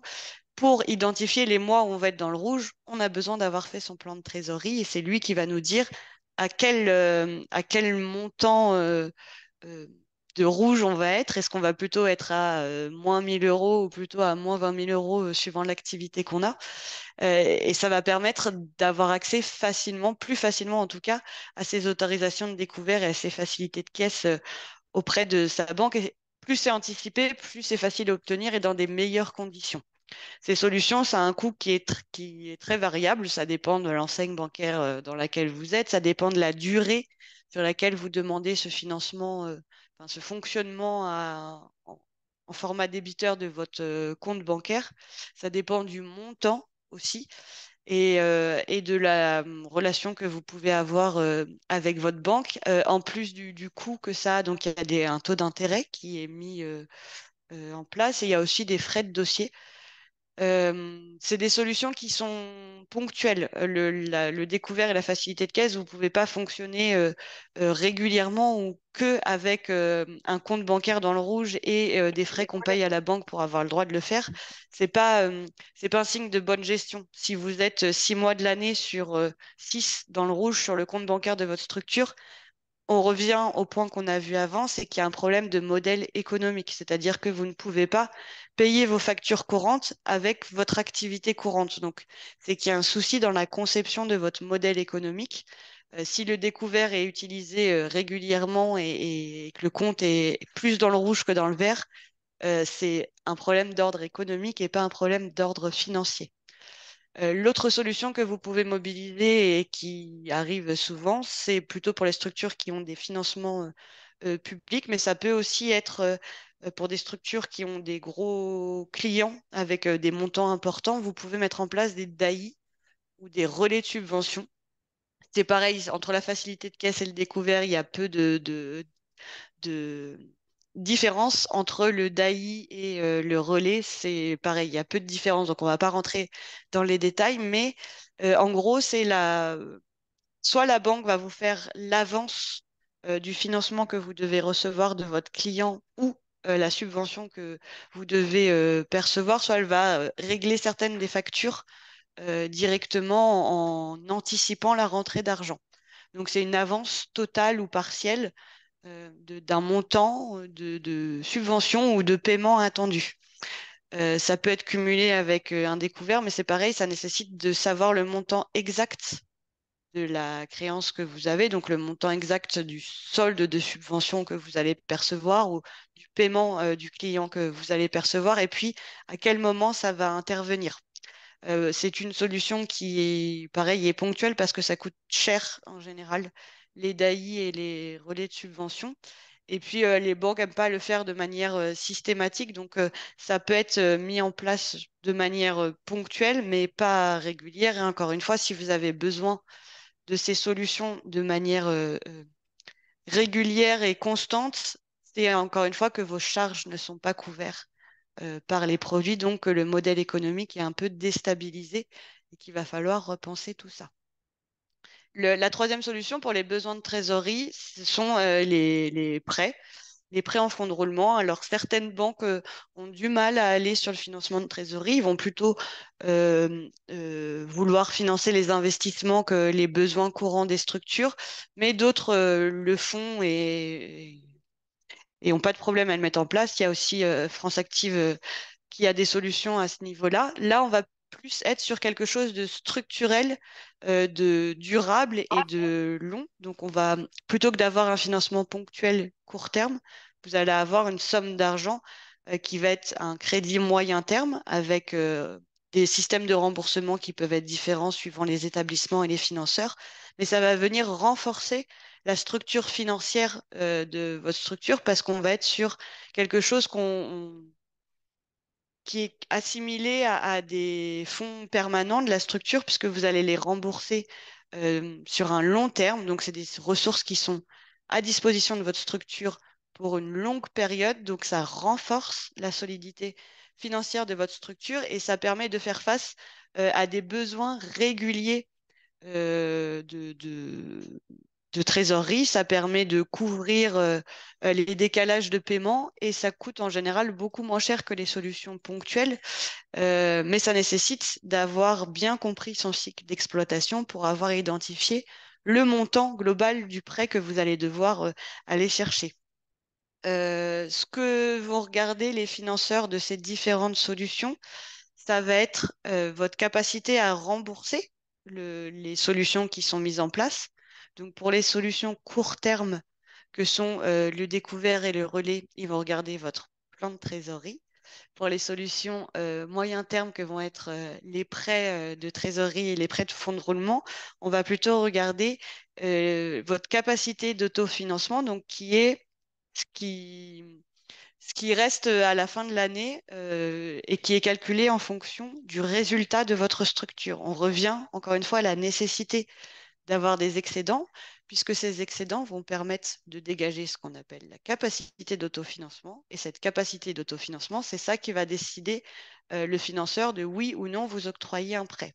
pour identifier les mois où on va être dans le rouge, on a besoin d'avoir fait son plan de trésorerie et c'est lui qui va nous dire à quel montant euh, de rouge on va être. Est-ce qu'on va plutôt être à moins 1000 euros ou plutôt à moins 20 000 euros suivant l'activité qu'on a? Et ça va permettre d'avoir accès facilement, plus facilement en tout cas, à ces autorisations de découvert et à ces facilités de caisse auprès de sa banque. Et plus c'est anticipé, plus c'est facile à obtenir et dans des meilleures conditions. Ces solutions, ça a un coût qui est très variable. Ça dépend de l'enseigne bancaire dans laquelle vous êtes. Ça dépend de la durée sur laquelle vous demandez ce financement, enfin, ce fonctionnement en format débiteur de votre compte bancaire. Ça dépend du montant aussi et de la relation que vous pouvez avoir avec votre banque, en plus du coût que ça a. Donc, il y a un taux d'intérêt qui est mis en place et il y a aussi des frais de dossier. C'est des solutions qui sont ponctuelles. Le découvert et la facilité de caisse, vous pouvez pas fonctionner régulièrement ou que avec un compte bancaire dans le rouge et des frais qu'on paye à la banque pour avoir le droit de le faire. C'est pas un signe de bonne gestion. Si vous êtes 6 mois de l'année sur 6 dans le rouge sur le compte bancaire de votre structure, on revient au point qu'on a vu avant, c'est qu'il y a un problème de modèle économique, c'est-à-dire que vous ne pouvez pas payer vos factures courantes avec votre activité courante. Donc, c'est qu'il y a un souci dans la conception de votre modèle économique. Si le découvert est utilisé régulièrement et que le compte est plus dans le rouge que dans le vert, c'est un problème d'ordre économique et pas un problème d'ordre financier. L'autre solution que vous pouvez mobiliser et qui arrive souvent, c'est plutôt pour les structures qui ont des financements publics, mais ça peut aussi être pour des structures qui ont des gros clients avec des montants importants. Vous pouvez mettre en place des DAI ou des relais de subvention. C'est pareil, entre la facilité de caisse et le découvert, il y a peu de différence entre le DAI et le relais. C'est pareil, il y a peu de différence, donc on va pas rentrer dans les détails, mais en gros, soit la banque va vous faire l'avance du financement que vous devez recevoir de votre client ou la subvention que vous devez percevoir, soit elle va régler certaines des factures directement en anticipant la rentrée d'argent. Donc c'est une avance totale ou partielle d'un montant de subvention ou de paiement attendu. Ça peut être cumulé avec un découvert, mais c'est pareil, ça nécessite de savoir le montant exact de la créance que vous avez, donc le montant exact du solde de subvention que vous allez percevoir ou du paiement du client que vous allez percevoir, et puis à quel moment ça va intervenir. C'est une solution qui est, pareil, est ponctuelle parce que ça coûte cher en général, les DAI et les relais de subvention. Et puis, les banques n'aiment pas le faire de manière systématique. Donc, ça peut être mis en place de manière ponctuelle, mais pas régulière. Et encore une fois, si vous avez besoin de ces solutions de manière régulière et constante, c'est encore une fois que vos charges ne sont pas couvertes par les produits, donc que le modèle économique est un peu déstabilisé et qu'il va falloir repenser tout ça. La troisième solution pour les besoins de trésorerie, ce sont les prêts. Les prêts en fonds de roulement. Alors, certaines banques ont du mal à aller sur le financement de trésorerie. Ils vont plutôt vouloir financer les investissements que les besoins courants des structures, mais d'autres le font et n'ont pas de problème à le mettre en place. Il y a aussi France Active qui a des solutions à ce niveau-là. Là, on va plus être sur quelque chose de structurel, de durable et de long. Donc, on va, plutôt que d'avoir un financement ponctuel court terme, vous allez avoir une somme d'argent qui va être un crédit moyen terme avec des systèmes de remboursement qui peuvent être différents suivant les établissements et les financeurs. Mais ça va venir renforcer la structure financière de votre structure parce qu'on va être sur quelque chose qui est assimilé à des fonds permanents de la structure, puisque vous allez les rembourser sur un long terme. Donc, c'est des ressources qui sont à disposition de votre structure pour une longue période. Donc, ça renforce la solidité financière de votre structure et ça permet de faire face à des besoins réguliers de trésorerie. Ça permet de couvrir les décalages de paiement et ça coûte en général beaucoup moins cher que les solutions ponctuelles, mais ça nécessite d'avoir bien compris son cycle d'exploitation pour avoir identifié le montant global du prêt que vous allez devoir aller chercher. Ce que vont regarder les financeurs de ces différentes solutions, ça va être votre capacité à rembourser les solutions qui sont mises en place. Donc pour les solutions court terme que sont le découvert et le relais, ils vont regarder votre plan de trésorerie. Pour les solutions moyen terme que vont être les prêts de trésorerie et les prêts de fonds de roulement, on va plutôt regarder votre capacité d'autofinancement, donc qui est ce qui reste à la fin de l'année et qui est calculé en fonction du résultat de votre structure. On revient encore une fois à la nécessité d'avoir des excédents, puisque ces excédents vont permettre de dégager ce qu'on appelle la capacité d'autofinancement. Et cette capacité d'autofinancement, c'est ça qui va décider le financeur de oui ou non vous octroyer un prêt.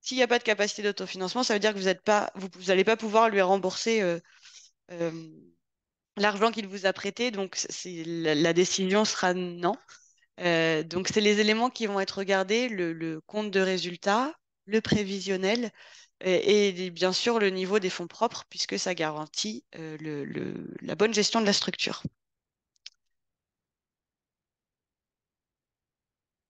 S'il n'y a pas de capacité d'autofinancement, ça veut dire que vous n'allez pas pouvoir lui rembourser euh, l'argent qu'il vous a prêté. Donc, la décision sera non. Donc, c'est les éléments qui vont être regardés, le compte de résultat, le prévisionnel et bien sûr le niveau des fonds propres, puisque ça garantit la bonne gestion de la structure.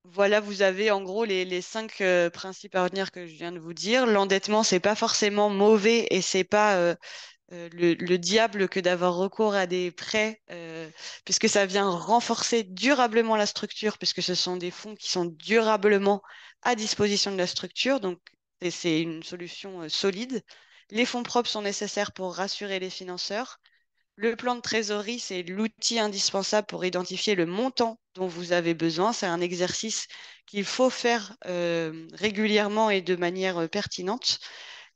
Voilà, vous avez en gros les cinq principes à retenir que je viens de vous dire. L'endettement, c'est pas forcément mauvais et c'est pas le diable que d'avoir recours à des prêts, puisque ça vient renforcer durablement la structure, puisque ce sont des fonds qui sont durablement à disposition de la structure. Donc, c'est une solution solide. Les fonds propres sont nécessaires pour rassurer les financeurs. Le plan de trésorerie, c'est l'outil indispensable pour identifier le montant dont vous avez besoin. C'est un exercice qu'il faut faire régulièrement et de manière pertinente.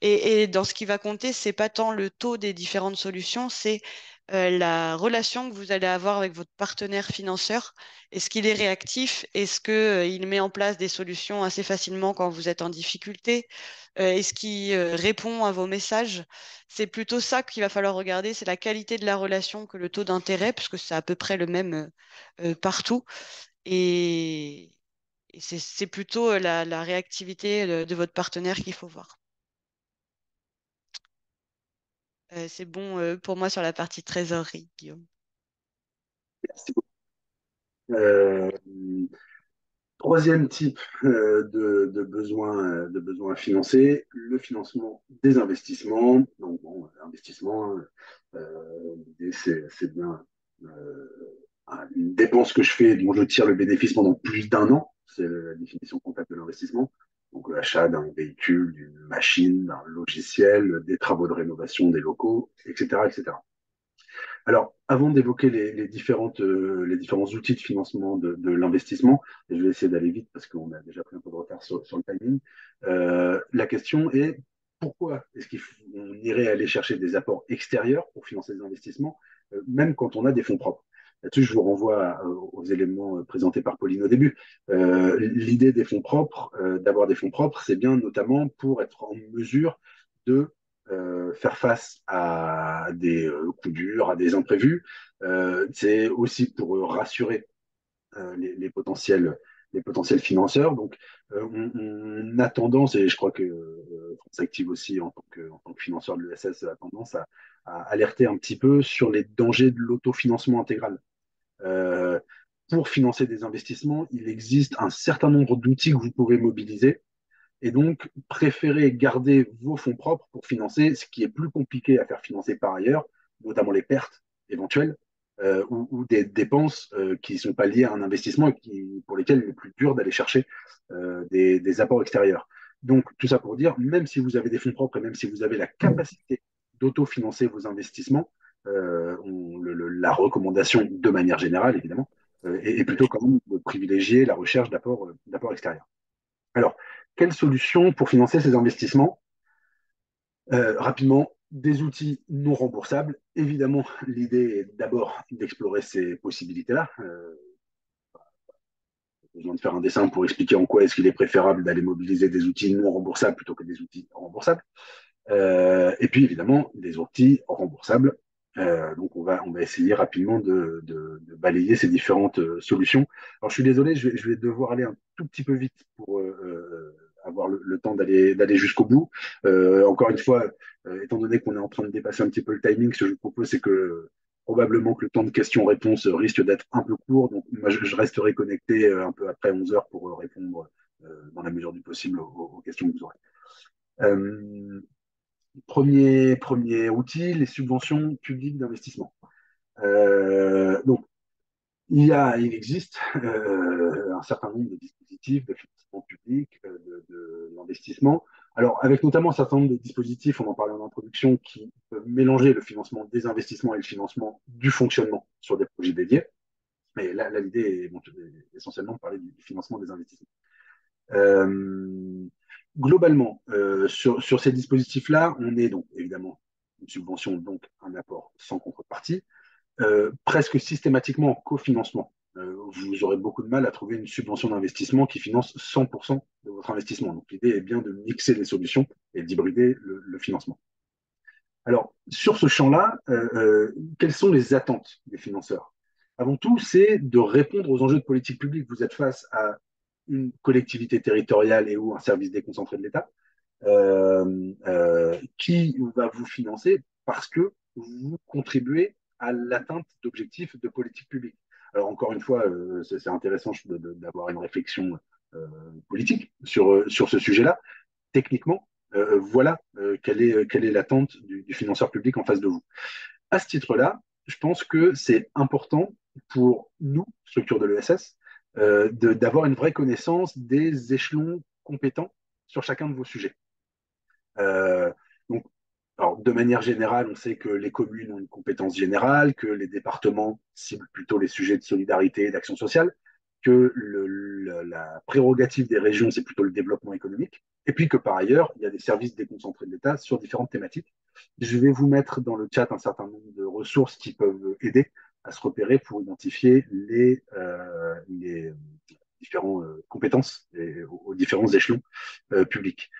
Et dans ce qui va compter, c'est pas tant le taux des différentes solutions, c'est la relation que vous allez avoir avec votre partenaire financeur. Est-ce qu'il est réactif? Est-ce qu'il met en place des solutions assez facilement quand vous êtes en difficulté? Est-ce qu'il répond à vos messages? C'est plutôt ça qu'il va falloir regarder, c'est la qualité de la relation que le taux d'intérêt, parce que c'est à peu près le même partout. Et, et c'est plutôt la réactivité de votre partenaire qu'il faut voir. C'est bon pour moi sur la partie trésorerie, Guillaume. Merci beaucoup. Euh, Troisième type de besoins financés, le financement des investissements. Donc, bon, investissement, l'idée, c'est bien euh, une dépense que je fais dont je tire le bénéfice pendant plus d'un an. C'est la définition comptable de l'investissement. Donc, l'achat d'un véhicule, d'une machine, d'un logiciel, des travaux de rénovation des locaux, etc., etc. Alors, avant d'évoquer les différents outils de financement de l'investissement, et je vais essayer d'aller vite parce qu'on a déjà pris un peu de retard sur le timing, la question est pourquoi est-ce qu'on irait aller chercher des apports extérieurs pour financer des investissements, même quand on a des fonds propres? Là-dessus, je vous renvoie aux éléments présentés par Pauline au début. L'idée des fonds propres, d'avoir des fonds propres, c'est bien notamment pour être en mesure de faire face à des coups durs, à des imprévus. C'est aussi pour rassurer les potentiels financeurs. Donc, on a tendance, et je crois que France Active aussi, en tant que financeur de l'ESS, a tendance à alerter un petit peu sur les dangers de l'autofinancement intégral. Euh, pour financer des investissements, il existe un certain nombre d'outils que vous pouvez mobiliser et donc préférez garder vos fonds propres pour financer ce qui est plus compliqué à faire financer par ailleurs, notamment les pertes éventuelles ou des dépenses qui ne sont pas liées à un investissement et pour lesquelles il est plus dur d'aller chercher des apports extérieurs. Donc tout ça pour dire, même si vous avez des fonds propres et même si vous avez la capacité d'autofinancer vos investissements, la recommandation de manière générale, évidemment, est plutôt quand même de privilégier la recherche d'apports extérieurs. Alors, quelles solutions pour financer ces investissements? Rapidement, des outils non remboursables. Évidemment, l'idée est d'abord d'explorer ces possibilités-là. Besoin de faire un dessin pour expliquer en quoi est-ce qu'il est préférable d'aller mobiliser des outils non remboursables plutôt que des outils remboursables. Et puis, évidemment, des outils remboursables. Donc, on va essayer rapidement de balayer ces différentes solutions. Alors, je suis désolé, je vais devoir aller un tout petit peu vite pour avoir le temps d'aller jusqu'au bout. Encore une fois, étant donné qu'on est en train de dépasser un petit peu le timing, ce que je vous propose, c'est que probablement que le temps de questions-réponses risque d'être un peu court. Donc, moi, je resterai connecté un peu après 11 heures pour répondre dans la mesure du possible aux questions que vous aurez. Premier outil, les subventions publiques d'investissement. Donc, il existe un certain nombre de dispositifs de financement public, de l'investissement. Alors, avec notamment un certain nombre de dispositifs, on en parlait en introduction, qui peuvent mélanger le financement des investissements et le financement du fonctionnement sur des projets dédiés. Mais là l'idée est bon, essentiellement de parler du financement des investissements. Euh, Globalement, sur ces dispositifs-là, on est donc évidemment une subvention, donc un apport sans contrepartie, presque systématiquement en cofinancement. Vous aurez beaucoup de mal à trouver une subvention d'investissement qui finance 100% de votre investissement. Donc l'idée est bien de mixer les solutions et d'hybrider le financement. Alors, sur ce champ-là, quelles sont les attentes des financeurs? Avant tout, c'est de répondre aux enjeux de politique publique. Vous êtes face à une collectivité territoriale et ou un service déconcentré de l'État qui va vous financer parce que vous contribuez à l'atteinte d'objectifs de politique publique. Alors encore une fois, c'est intéressant d'avoir une réflexion politique sur ce sujet-là. Techniquement, voilà quelle est l'attente du financeur public en face de vous. À ce titre-là, je pense que c'est important pour nous, structure de l'ESS, d'avoir une vraie connaissance des échelons compétents sur chacun de vos sujets. Euh, donc, alors, de manière générale, on sait que les communes ont une compétence générale, que les départements ciblent plutôt les sujets de solidarité et d'action sociale, que la prérogative des régions, c'est plutôt le développement économique, et puis que par ailleurs, il y a des services déconcentrés de l'État sur différentes thématiques. Je vais vous mettre dans le chat un certain nombre de ressources qui peuvent aider à se repérer pour identifier les différentes compétences aux différents échelons publics.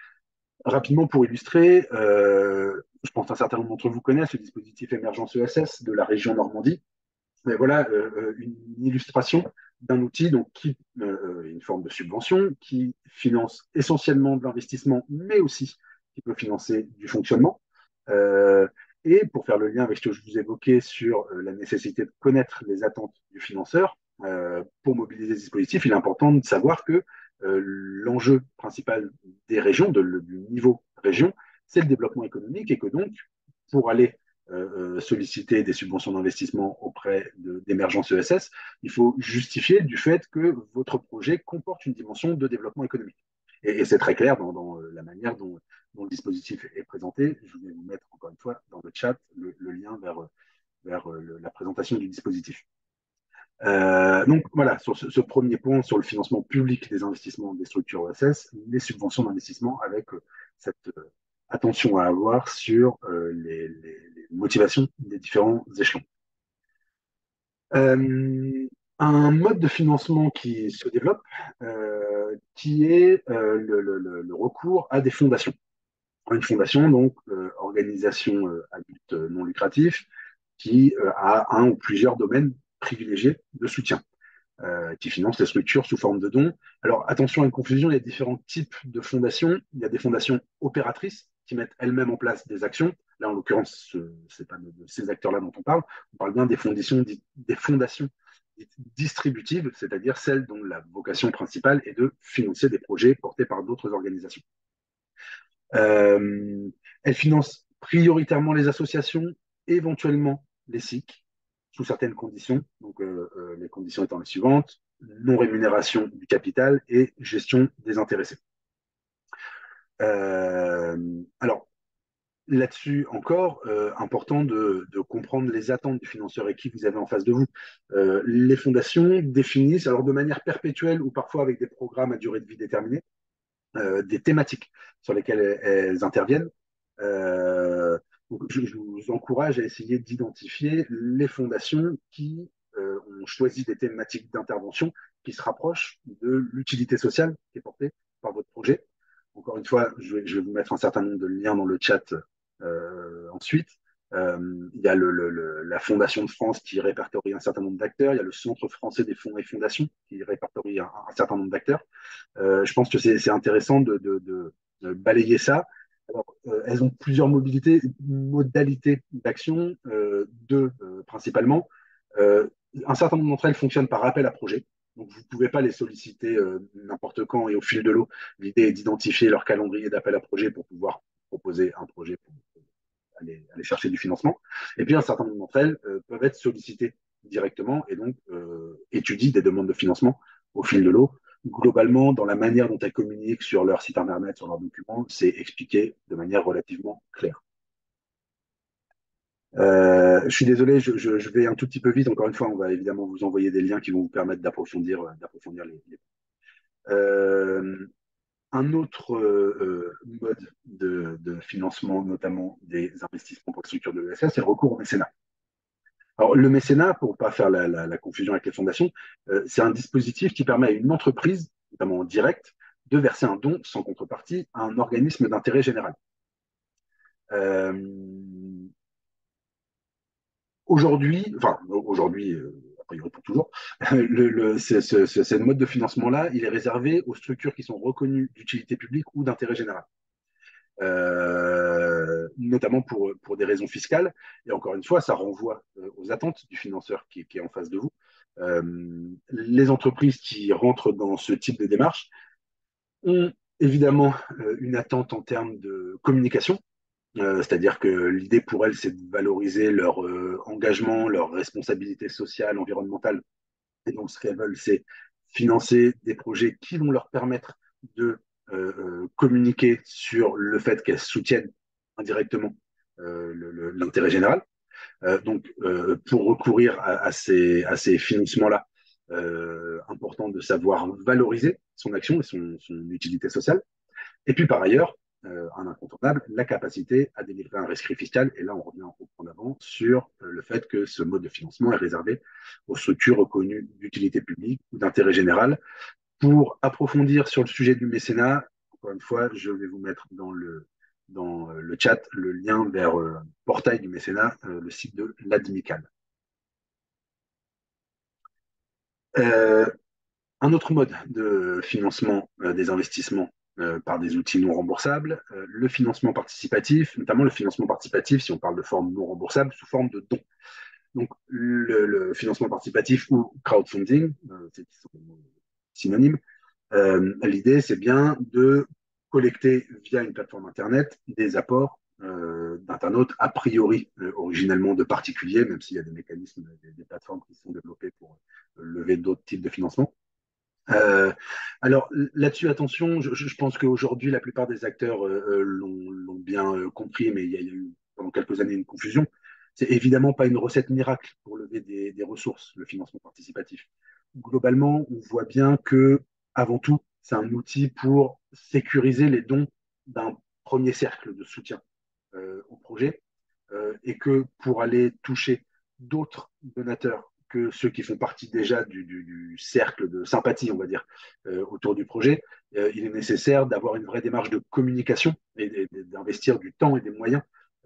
Rapidement, pour illustrer, je pense qu'un certain nombre d'entre vous connaissent le dispositif Émergence ESS de la région Normandie. Mais voilà une illustration d'un outil donc, qui une forme de subvention qui finance essentiellement de l'investissement, mais aussi qui peut financer du fonctionnement. Euh, et pour faire le lien avec ce que je vous évoquais sur la nécessité de connaître les attentes du financeur, pour mobiliser ce dispositif, il est important de savoir que l'enjeu principal des régions, du niveau région, c'est le développement économique et que donc, pour aller solliciter des subventions d'investissement auprès d'émergence ESS, il faut justifier du fait que votre projet comporte une dimension de développement économique. Et c'est très clair dans la manière dont le dispositif est présenté. Je vais vous mettre encore une fois dans le chat le lien vers la présentation du dispositif. Donc voilà, sur ce premier point, sur le financement public des investissements des structures ESS, les subventions d'investissement avec cette attention à avoir sur les motivations des différents échelons. Un mode de financement qui se développe, qui est le recours à des fondations. Une fondation, donc organisation à but non lucratif, qui a un ou plusieurs domaines privilégiés de soutien, qui finance les structures sous forme de dons. Alors attention à une confusion, il y a différents types de fondations. Il y a des fondations opératrices qui mettent elles-mêmes en place des actions. Là, en l'occurrence, c'est pas de ces acteurs-là dont on parle. On parle bien des fondations distributives, c'est-à-dire celles dont la vocation principale est de financer des projets portés par d'autres organisations. Euh, Elle finance prioritairement les associations, éventuellement les SIC, sous certaines conditions. Donc, les conditions étant les suivantes: non-rémunération du capital et gestion des intéressés. Alors, là-dessus encore, important de comprendre les attentes du financeur et qui vous avez en face de vous. Les fondations définissent, alors de manière perpétuelle ou parfois avec des programmes à durée de vie déterminée, des thématiques sur lesquelles elles interviennent. Donc je vous encourage à essayer d'identifier les fondations qui ont choisi des thématiques d'intervention qui se rapprochent de l'utilité sociale qui est portée par votre projet. Encore une fois, je vais vous mettre un certain nombre de liens dans le chat ensuite. Il y a la Fondation de France qui répertorie un certain nombre d'acteurs. Il y a le Centre français des fonds et fondations qui répertorie un certain nombre d'acteurs. Je pense que c'est intéressant de balayer ça. Alors, elles ont plusieurs modalités d'action, deux principalement. Un certain nombre d'entre elles fonctionnent par appel à projet. Donc, vous ne pouvez pas les solliciter n'importe quand et au fil de l'eau. L'idée est d'identifier leur calendrier d'appel à projet pour pouvoir proposer un projet à aller chercher du financement. Et puis un certain nombre d'entre elles peuvent être sollicitées directement et donc étudient des demandes de financement au fil de l'eau. Globalement, dans la manière dont elles communiquent sur leur site internet, sur leurs documents, c'est expliqué de manière relativement claire. Je suis désolé, je vais un tout petit peu vite. Encore une fois, on va évidemment vous envoyer des liens qui vont vous permettre d'approfondir les. Un autre mode de financement, notamment des investissements pour les structures de l'ESS, c'est le recours au mécénat. Alors, le mécénat, pour ne pas faire la confusion avec les fondations, c'est un dispositif qui permet à une entreprise, notamment en direct, de verser un don sans contrepartie à un organisme d'intérêt général. Euh, Aujourd'hui, a priori pour toujours, ce mode de financement-là, il est réservé aux structures qui sont reconnues d'utilité publique ou d'intérêt général. Notamment pour des raisons fiscales. Et encore une fois, ça renvoie aux attentes du financeur qui est en face de vous. Les entreprises qui rentrent dans ce type de démarche ont évidemment une attente en termes de communication. C'est-à-dire que l'idée pour elles, c'est de valoriser leur engagement, leur responsabilité sociale, environnementale. Et donc, ce qu'elles veulent, c'est financer des projets qui vont leur permettre de communiquer sur le fait qu'elles soutiennent indirectement l'intérêt général. Donc, pour recourir à ces financements-là, important de savoir valoriser son action et son utilité sociale. Et puis, par ailleurs, un incontournable, la capacité à délivrer un rescrit fiscal. Et là, on revient au point d'avant sur le fait que ce mode de financement est réservé aux structures reconnues d'utilité publique ou d'intérêt général. Pour approfondir sur le sujet du mécénat, encore une fois, je vais vous mettre dans le chat le lien vers le portail du mécénat, le site de l'ADMICAL. Un autre mode de financement des investissements par des outils non remboursables, le financement participatif, notamment le financement participatif, si on parle de forme non remboursable, sous forme de dons. Donc, le financement participatif ou crowdfunding, c'est synonyme, l'idée, c'est bien de collecter via une plateforme Internet des apports d'internautes, a priori originellement de particuliers, même s'il y a des mécanismes, des plateformes qui sont développées pour lever d'autres types de financement. Alors là-dessus, attention, je pense qu'aujourd'hui, la plupart des acteurs l'ont bien compris, mais il y a eu pendant quelques années une confusion. C'est évidemment pas une recette miracle pour lever des ressources, le financement participatif. Globalement, on voit bien que, avant tout, c'est un outil pour sécuriser les dons d'un premier cercle de soutien au projet et que pour aller toucher d'autres donateurs que ceux qui font partie déjà du cercle de sympathie, on va dire, autour du projet, il est nécessaire d'avoir une vraie démarche de communication et d'investir du temps et des moyens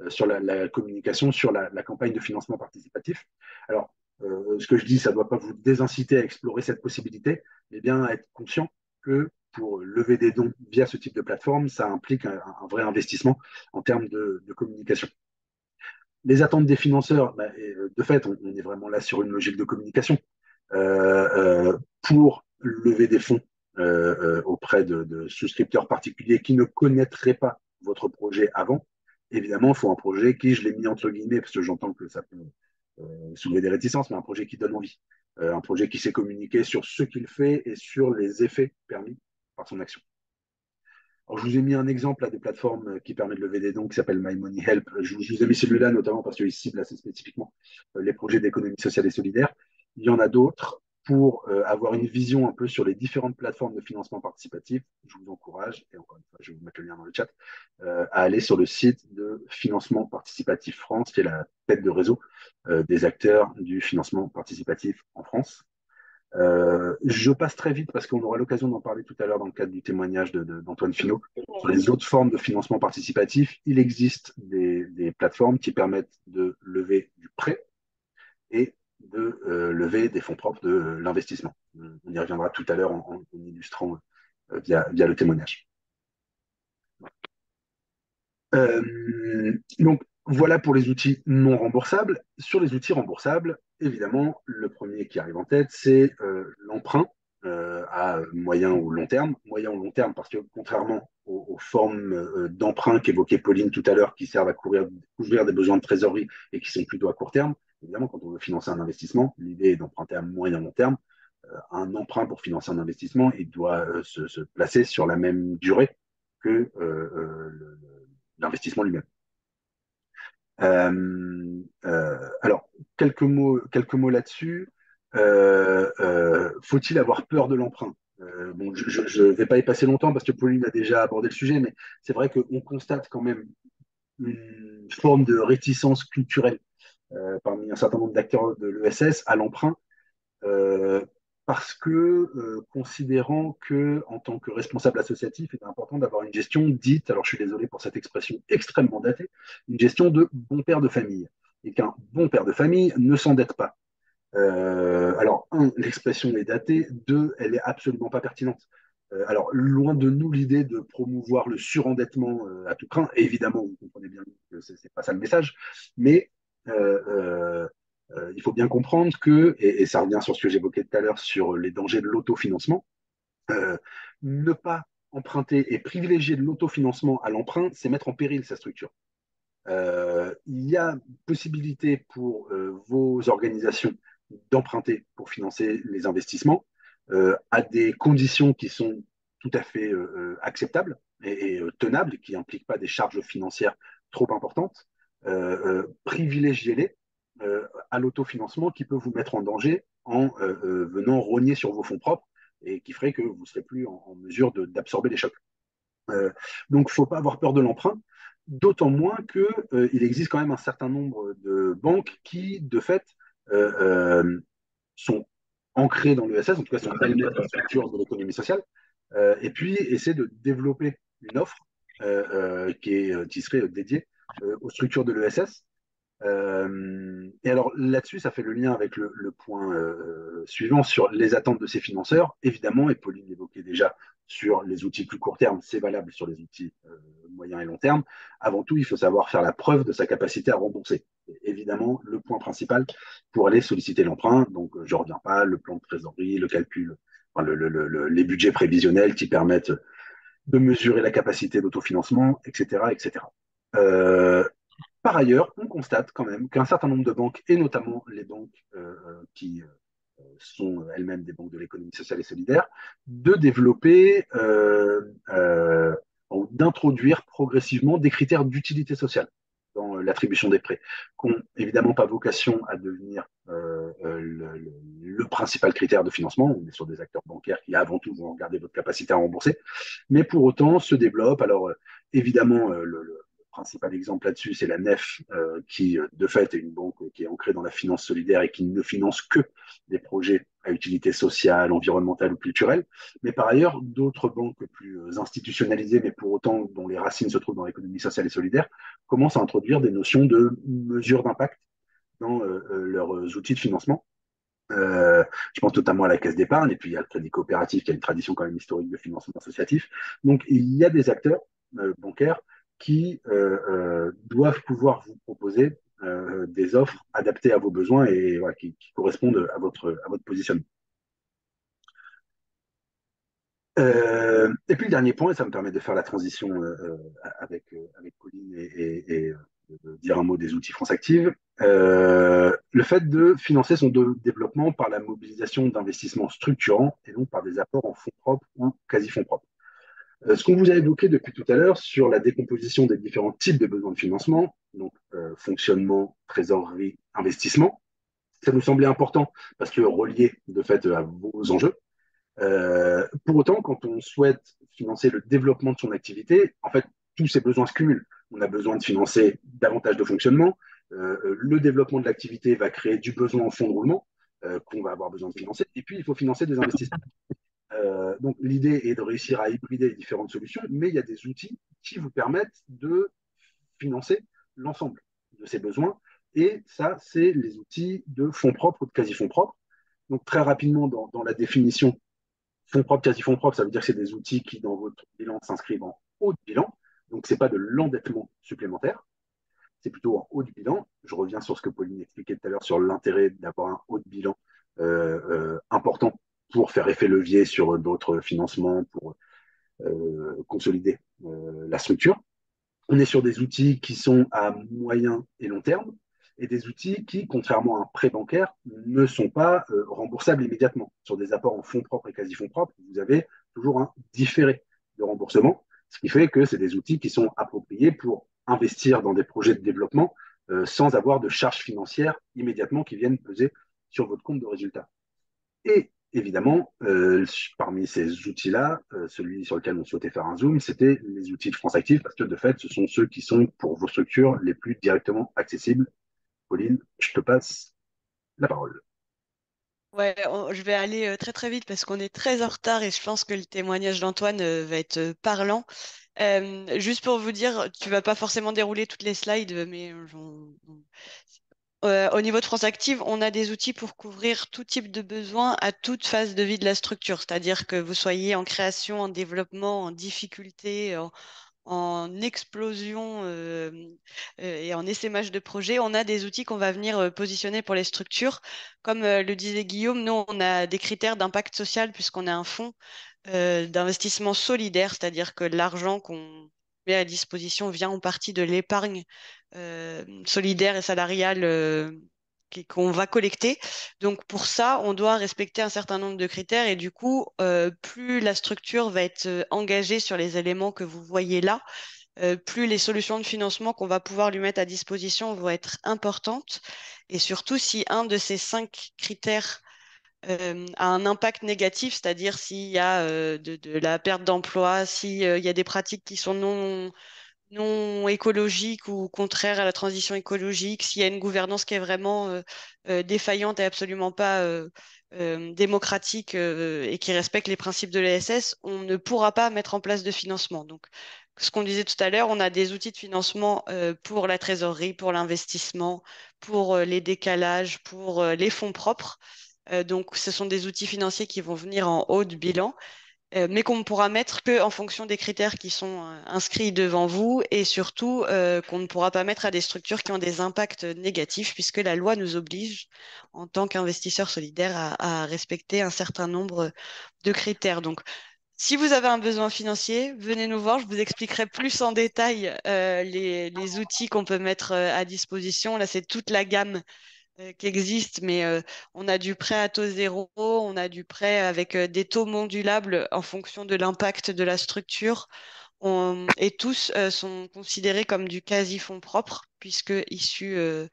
sur la communication, sur la campagne de financement participatif. Alors, ce que je dis, ça ne doit pas vous désinciter à explorer cette possibilité, mais bien à être conscient que pour lever des dons via ce type de plateforme, ça implique un vrai investissement en termes de communication. Les attentes des financeurs, de fait, on est vraiment là sur une logique de communication. Pour lever des fonds auprès de souscripteurs particuliers qui ne connaîtraient pas votre projet avant, évidemment, il faut un projet qui, je l'ai mis entre guillemets, parce que j'entends que ça peut soulever des réticences, mais un projet qui donne envie. Un projet qui sait communiquer sur ce qu'il fait et sur les effets permis par son action. Alors, je vous ai mis un exemple là, de plateforme qui permet de lever des dons qui s'appelle My Money Help. Je vous ai mis celui-là notamment parce qu'il cible assez spécifiquement les projets d'économie sociale et solidaire. Il y en a d'autres. Pour avoir une vision un peu sur les différentes plateformes de financement participatif, je vous encourage, et encore une fois, je vais vous mettre le lien dans le chat, à aller sur le site de Financement Participatif France, qui est la tête de réseau des acteurs du financement participatif en France. Je passe très vite parce qu'on aura l'occasion d'en parler tout à l'heure dans le cadre du témoignage d'Antoine Finot. Sur les autres formes de financement participatif, il existe des plateformes qui permettent de lever du prêt et de lever des fonds propres de l'investissement. On y reviendra tout à l'heure en illustrant via le témoignage. Donc, voilà pour les outils non remboursables. Sur les outils remboursables, évidemment, le premier qui arrive en tête, c'est l'emprunt à moyen ou long terme. Moyen ou long terme parce que contrairement aux formes d'emprunt qu'évoquait Pauline tout à l'heure, qui servent à couvrir des besoins de trésorerie et qui sont plutôt à court terme, évidemment, quand on veut financer un investissement, l'idée est d'emprunter à moyen long terme. Un emprunt pour financer un investissement, il doit se placer sur la même durée que l'investissement lui-même. Alors, quelques mots là-dessus. Faut-il avoir peur de l'emprunt? Bon, je ne vais pas y passer longtemps parce que Pauline a déjà abordé le sujet, mais c'est vrai qu'on constate quand même une forme de réticence culturelle parmi un certain nombre d'acteurs de l'ESS à l'emprunt, euh, parce que considérant que en tant que responsable associatif, il est important d'avoir une gestion dite, alors je suis désolé pour cette expression extrêmement datée, une gestion de bon père de famille, et qu'un bon père de famille ne s'endette pas. Alors, un, l'expression est datée, deux, elle est absolument pas pertinente. Alors, loin de nous l'idée de promouvoir le surendettement à tout craint. Évidemment, vous comprenez bien que c'est pas ça le message, mais euh, euh, il faut bien comprendre que, et ça revient sur ce que j'évoquais tout à l'heure sur les dangers de l'autofinancement, euh, ne pas emprunter et privilégier de l'autofinancement à l'emprunt, c'est mettre en péril sa structure. Il y a possibilité pour vos organisations d'emprunter pour financer les investissements à des conditions qui sont tout à fait acceptables et tenables, qui n'impliquent pas des charges financières trop importantes. Privilégiez-les à l'autofinancement qui peut vous mettre en danger en venant rogner sur vos fonds propres et qui ferait que vous ne serez plus en mesure d'absorber les chocs. Euh, donc, il ne faut pas avoir peur de l'emprunt, d'autant moins qu'il existe quand même un certain nombre de banques qui, de fait, euh, euh, sont ancrées dans l'ESS, en tout cas sont elles-mêmes des structures de l'économie sociale, et puis essaient de développer une offre qui serait dédiée aux structures de l'ESS. Et alors là-dessus, ça fait le lien avec le point suivant sur les attentes de ces financeurs. Évidemment, et Pauline l'évoquait déjà sur les outils plus court terme, c'est valable sur les outils moyen et long terme. Avant tout, il faut savoir faire la preuve de sa capacité à rembourser. Et évidemment, le point principal pour aller solliciter l'emprunt, donc je ne reviens pas, le plan de trésorerie, le calcul, enfin, les budgets prévisionnels qui permettent de mesurer la capacité d'autofinancement, etc., etc. Par ailleurs, on constate quand même qu'un certain nombre de banques, et notamment les banques qui sont elles-mêmes des banques de l'économie sociale et solidaire, de développer ou d'introduire progressivement des critères d'utilité sociale dans l'attribution des prêts, qui n'ont évidemment pas vocation à devenir le principal critère de financement. On est sur des acteurs bancaires qui, avant tout, vont regarder votre capacité à rembourser, mais pour autant se développent. Alors, évidemment, le principal exemple là-dessus, c'est la NEF, qui, de fait, est une banque qui est ancrée dans la finance solidaire et qui ne finance que des projets à utilité sociale, environnementale ou culturelle. Mais par ailleurs, d'autres banques plus institutionnalisées, mais pour autant dont les racines se trouvent dans l'économie sociale et solidaire, commencent à introduire des notions de mesure d'impact dans leurs outils de financement. Je pense notamment à la caisse d'épargne, et puis il y a le crédit coopératif qui a une tradition quand même historique de financement associatif. Donc il y a des acteurs bancaires qui doivent pouvoir vous proposer des offres adaptées à vos besoins et voilà, qui correspondent à votre positionnement. Et puis le dernier point, et ça me permet de faire la transition avec Pauline et de dire un mot des outils France Active, le fait de financer son développement par la mobilisation d'investissements structurants et donc par des apports en fonds propres ou quasi-fonds propres. Ce qu'on vous a évoqué depuis tout à l'heure sur la décomposition des différents types de besoins de financement, donc fonctionnement, trésorerie, investissement, ça nous semblait important parce que relié de fait à vos enjeux. Pour autant, quand on souhaite financer le développement de son activité, en fait, tous ces besoins se cumulent. On a besoin de financer davantage de fonctionnement. Le développement de l'activité va créer du besoin en fonds de roulement qu'on va avoir besoin de financer. Et puis, il faut financer des investissements. Donc, l'idée est de réussir à hybrider les différentes solutions, mais il y a des outils qui vous permettent de financer l'ensemble de ces besoins. Et ça, c'est les outils de fonds propres ou de quasi-fonds propres. Donc, très rapidement, dans la définition, fonds propres, quasi-fonds propres, ça veut dire que c'est des outils qui, dans votre bilan, s'inscrivent en haut de bilan. Donc, ce n'est pas de l'endettement supplémentaire, c'est plutôt en haut de bilan. Je reviens sur ce que Pauline expliquait tout à l'heure sur l'intérêt d'avoir un haut de bilan important pour faire effet levier sur d'autres financements, pour consolider la structure. On est sur des outils qui sont à moyen et long terme et des outils qui, contrairement à un prêt bancaire, ne sont pas remboursables immédiatement. Sur des apports en fonds propres et quasi fonds propres, vous avez toujours un différé de remboursement, ce qui fait que c'est des outils qui sont appropriés pour investir dans des projets de développement sans avoir de charges financières immédiatement qui viennent peser sur votre compte de résultat. Et évidemment, parmi ces outils-là, celui sur lequel on souhaitait faire un zoom, c'était les outils de France Active, parce que de fait, ce sont ceux qui sont pour vos structures les plus directement accessibles. Pauline, je te passe la parole. Ouais, je vais aller très très vite parce qu'on est très en retard et je pense que le témoignage d'Antoine va être parlant. Juste pour vous dire, tu vas pas forcément dérouler toutes les slides, mais au niveau de France Active, on a des outils pour couvrir tout type de besoin à toute phase de vie de la structure. C'est-à-dire que vous soyez en création, en développement, en difficulté, en explosion et en essaimage de projet, on a des outils qu'on va venir positionner pour les structures. Comme le disait Guillaume, nous, on a des critères d'impact social puisqu'on a un fonds d'investissement solidaire, c'est-à-dire que l'argent qu'on met à disposition vient en partie de l'épargne solidaire et salariale qu'on va collecter. Donc pour ça, on doit respecter un certain nombre de critères et du coup, plus la structure va être engagée sur les éléments que vous voyez là, plus les solutions de financement qu'on va pouvoir lui mettre à disposition vont être importantes. Et surtout, si un de ces 5 critères a un impact négatif, c'est-à-dire s'il y a de la perte d'emploi, s'il y a des pratiques qui sont non écologiques ou contraires à la transition écologique, s'il y a une gouvernance qui est vraiment défaillante et absolument pas démocratique et qui respecte les principes de l'ESS, on ne pourra pas mettre en place de financement. Donc, ce qu'on disait tout à l'heure, on a des outils de financement pour la trésorerie, pour l'investissement, pour les décalages, pour les fonds propres. Donc, ce sont des outils financiers qui vont venir en haut de bilan, mais qu'on ne pourra mettre que en fonction des critères qui sont inscrits devant vous et surtout qu'on ne pourra pas mettre à des structures qui ont des impacts négatifs puisque la loi nous oblige en tant qu'investisseur solidaire à respecter un certain nombre de critères. Donc, si vous avez un besoin financier, venez nous voir, je vous expliquerai plus en détail les outils qu'on peut mettre à disposition. Là, c'est toute la gamme qui existe, mais on a du prêt à taux zéro, on a du prêt avec des taux modulables en fonction de l'impact de la structure. Et tous sont considérés comme du quasi-fonds propre, puisque issus de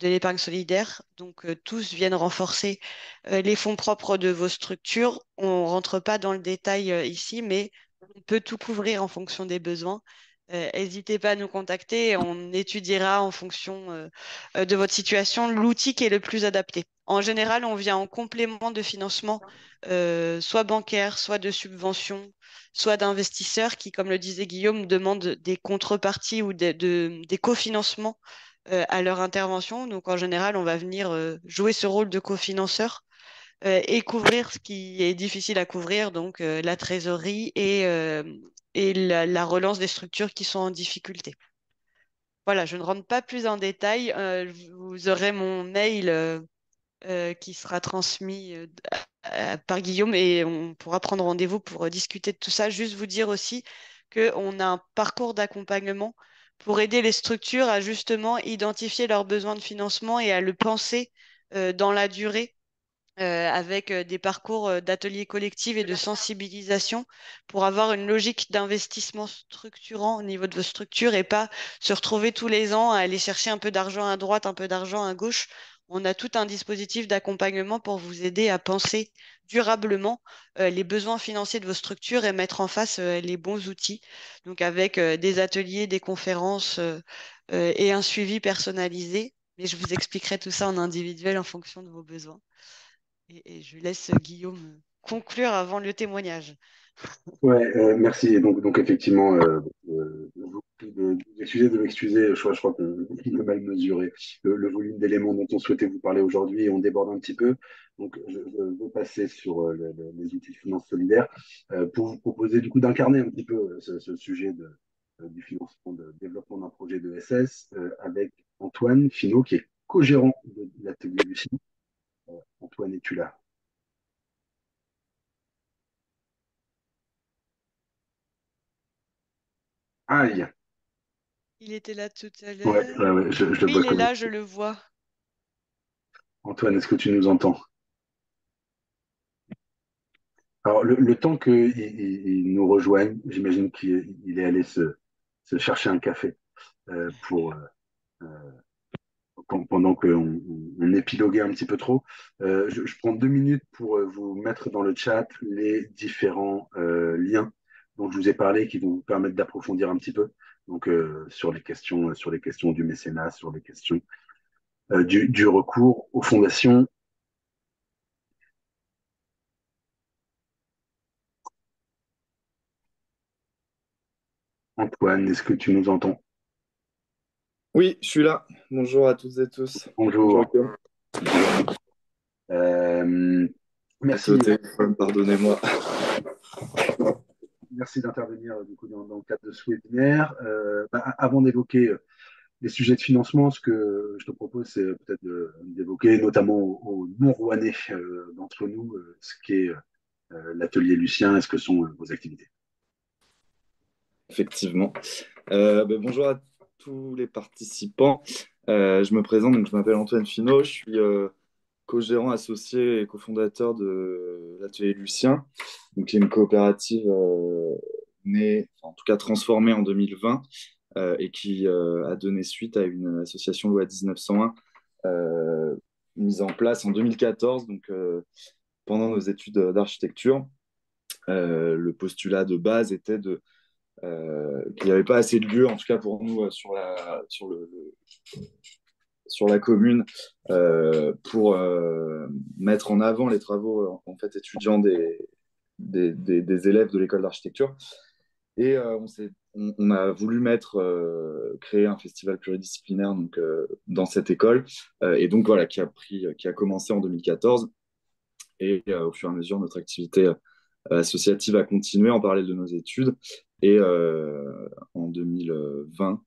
l'épargne solidaire. Donc, tous viennent renforcer les fonds propres de vos structures. On ne rentre pas dans le détail ici, mais on peut tout couvrir en fonction des besoins. N'hésitez pas à nous contacter et on étudiera en fonction de votre situation l'outil qui est le plus adapté. En général, on vient en complément de financement, soit bancaire, soit de subvention, soit d'investisseurs qui, comme le disait Guillaume, demandent des contreparties ou des cofinancements à leur intervention. Donc, en général, on va venir jouer ce rôle de cofinanceur et couvrir ce qui est difficile à couvrir, donc la trésorerie et la relance des structures qui sont en difficulté. Voilà, je ne rentre pas plus en détail. Vous aurez mon mail qui sera transmis par Guillaume et on pourra prendre rendez-vous pour discuter de tout ça. Juste vous dire aussi qu'on a un parcours d'accompagnement pour aider les structures à justement identifier leurs besoins de financement et à le penser dans la durée avec des parcours d'ateliers collectifs et de sensibilisation pour avoir une logique d'investissement structurant au niveau de vos structures et pas se retrouver tous les ans à aller chercher un peu d'argent à droite, un peu d'argent à gauche. On a tout un dispositif d'accompagnement pour vous aider à penser durablement les besoins financiers de vos structures et mettre en face les bons outils. Donc avec des ateliers, des conférences et un suivi personnalisé. Mais je vous expliquerai tout ça en individuel en fonction de vos besoins. Et je laisse Guillaume conclure avant le témoignage. Ouais, merci. Et donc effectivement, je vous prie de vous excuser, de m'excuser. Je crois qu'on a mal mesuré le volume d'éléments dont on souhaitait vous parler aujourd'hui et on déborde un petit peu. Donc, je vais passer sur les outils de finance solidaire pour vous proposer du coup d'incarner un petit peu ce sujet du financement de développement d'un projet de SS avec Antoine Finot, qui est co-gérant de l'atelier Lucie. Antoine, es-tu là? Aïe, Il était là tout à ouais, l'heure. ouais, ouais, je le Oui, vois il est comme là, je le vois. Antoine, est-ce que tu nous entends? Alors, le temps qu'il nous rejoigne, j'imagine qu'il est allé se chercher un café pour, pendant qu'on épiloguait un petit peu trop. Je prends 2 minutes pour vous mettre dans le chat les différents liens dont je vous ai parlé qui vont vous permettre d'approfondir un petit peu. Donc, sur les questions du mécénat, sur les questions du recours aux fondations. Antoine, est-ce que tu nous entends? Oui, je suis là. Bonjour à toutes et tous. Bonjour Bonjour. Guillaume. Euh, J'étais au merci, téléphone, pardonnez-moi. merci d'intervenir du coup dans le cadre de ce webinaire. Avant d'évoquer les sujets de financement, ce que je te propose, c'est peut-être d'évoquer, notamment aux non-rouennais d'entre nous, ce qu'est l'atelier Lucien et ce que sont vos activités. Effectivement. Bonjour à tous les participants. Je me présente, donc je m'appelle Antoine Finot, je suis co-gérant associé et cofondateur de l'atelier Lucien, donc qui est une coopérative née, enfin, en tout cas transformée en 2020 et qui a donné suite à une association loi 1901 mise en place en 2014, donc pendant nos études d'architecture. Le postulat de base était qu'il n'y avait pas assez de lieux, en tout cas pour nous, sur la commune, pour mettre en avant les travaux en fait, étudiants des élèves de l'école d'architecture. Et on a voulu créer un festival pluridisciplinaire donc, dans cette école, et donc voilà, qui a commencé en 2014. Et au fur et à mesure, notre activité associative a continué en parallèle de nos études. Et en 2020,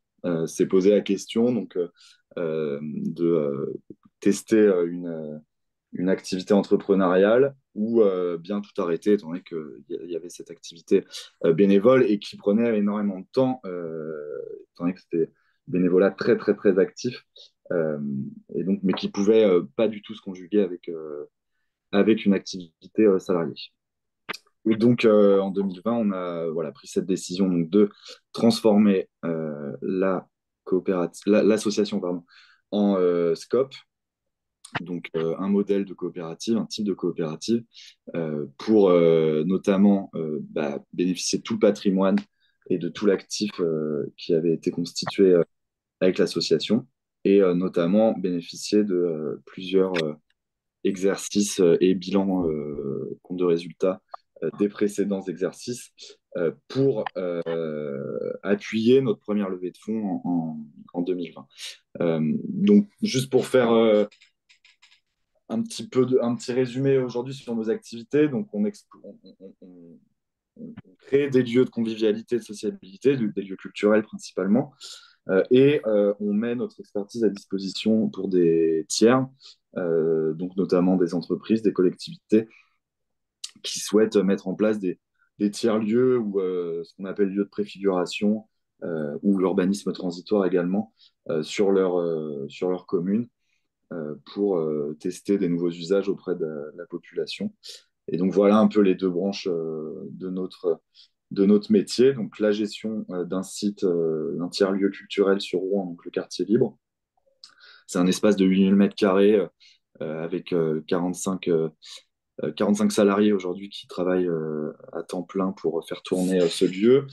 s'est posé la question donc, de tester une activité entrepreneuriale ou bien tout arrêter, étant donné qu'il y avait cette activité bénévole et qui prenait énormément de temps, étant donné que c'était bénévolat très, très, très actif, euh, et donc, mais qui pouvait pas du tout se conjuguer avec une activité salariée. Et donc, en 2020, on a voilà, pris cette décision donc, de transformer l'association pardon, en SCOP, donc un modèle de coopérative, un type de coopérative, pour notamment bénéficier de tout le patrimoine et de tout l'actif qui avait été constitué avec l'association, et notamment bénéficier de plusieurs exercices et bilans compte de résultats des précédents exercices pour appuyer notre première levée de fonds en 2020. Donc, juste pour faire un petit résumé aujourd'hui sur nos activités, donc on crée des lieux de convivialité, de sociabilité, des lieux culturels principalement, et on met notre expertise à disposition pour des tiers, donc notamment des entreprises, des collectivités qui souhaitent mettre en place des tiers-lieux ou ce qu'on appelle lieux de préfiguration ou l'urbanisme transitoire également sur leur commune pour tester des nouveaux usages auprès de la population. Et donc voilà un peu les deux branches de notre métier. Donc la gestion d'un site, d'un tiers-lieu culturel sur Rouen, donc le quartier libre. C'est un espace de 8000 m² avec 45 salariés aujourd'hui qui travaillent à temps plein pour faire tourner ce lieu.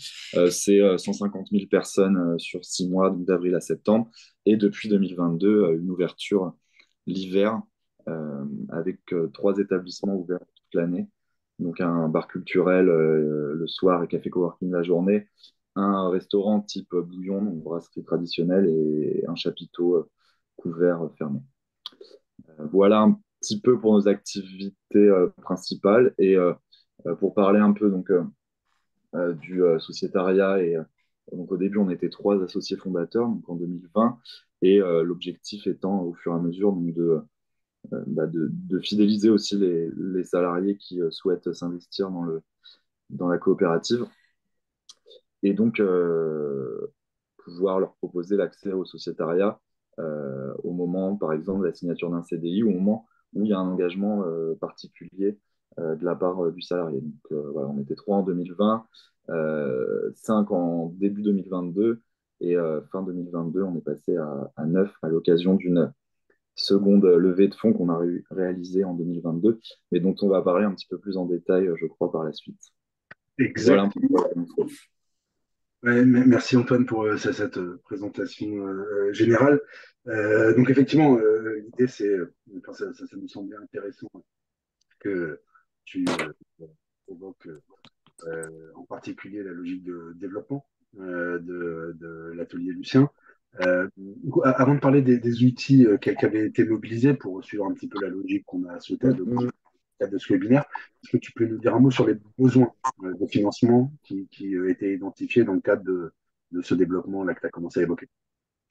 C'est 150 000 personnes sur 6 mois, donc d'avril à septembre. Et depuis 2022, une ouverture l'hiver avec 3 établissements ouverts toute l'année. Donc un bar culturel le soir et café coworking la journée, un restaurant type bouillon, donc brasserie traditionnelle, et un chapiteau couvert fermé. Voilà un petit peu pour nos activités principales. Et pour parler un peu donc, du sociétariat, donc au début on était 3 associés fondateurs donc en 2020, et l'objectif étant au fur et à mesure donc, de fidéliser aussi les salariés qui souhaitent s'investir dans la coopérative. et donc pouvoir leur proposer l'accès au sociétariat au moment, par exemple, de la signature d'un CDI, ou au moment où il y a un engagement particulier de la part du salarié. Donc voilà, on était 3 en 2020, 5 en début 2022, et fin 2022, on est passé à 9 à l'occasion d'une seconde levée de fonds qu'on a réalisée en 2022, mais dont on va parler un petit peu plus en détail, je crois, par la suite. Voilà un peu Exactement. pour l'info. Ouais, merci Antoine pour cette présentation générale. Donc effectivement, l'idée c'est, enfin, ça nous semblait intéressant que tu évoques en particulier la logique de développement de l'atelier Lucien. Avant de parler des outils qui avaient été mobilisés pour suivre un petit peu la logique qu'on a souhaité adopter Mm, dans le cadre de ce webinaire, est-ce que tu peux nous dire un mot sur les besoins de financement qui étaient identifiés dans le cadre de ce développement là que tu as commencé à évoquer?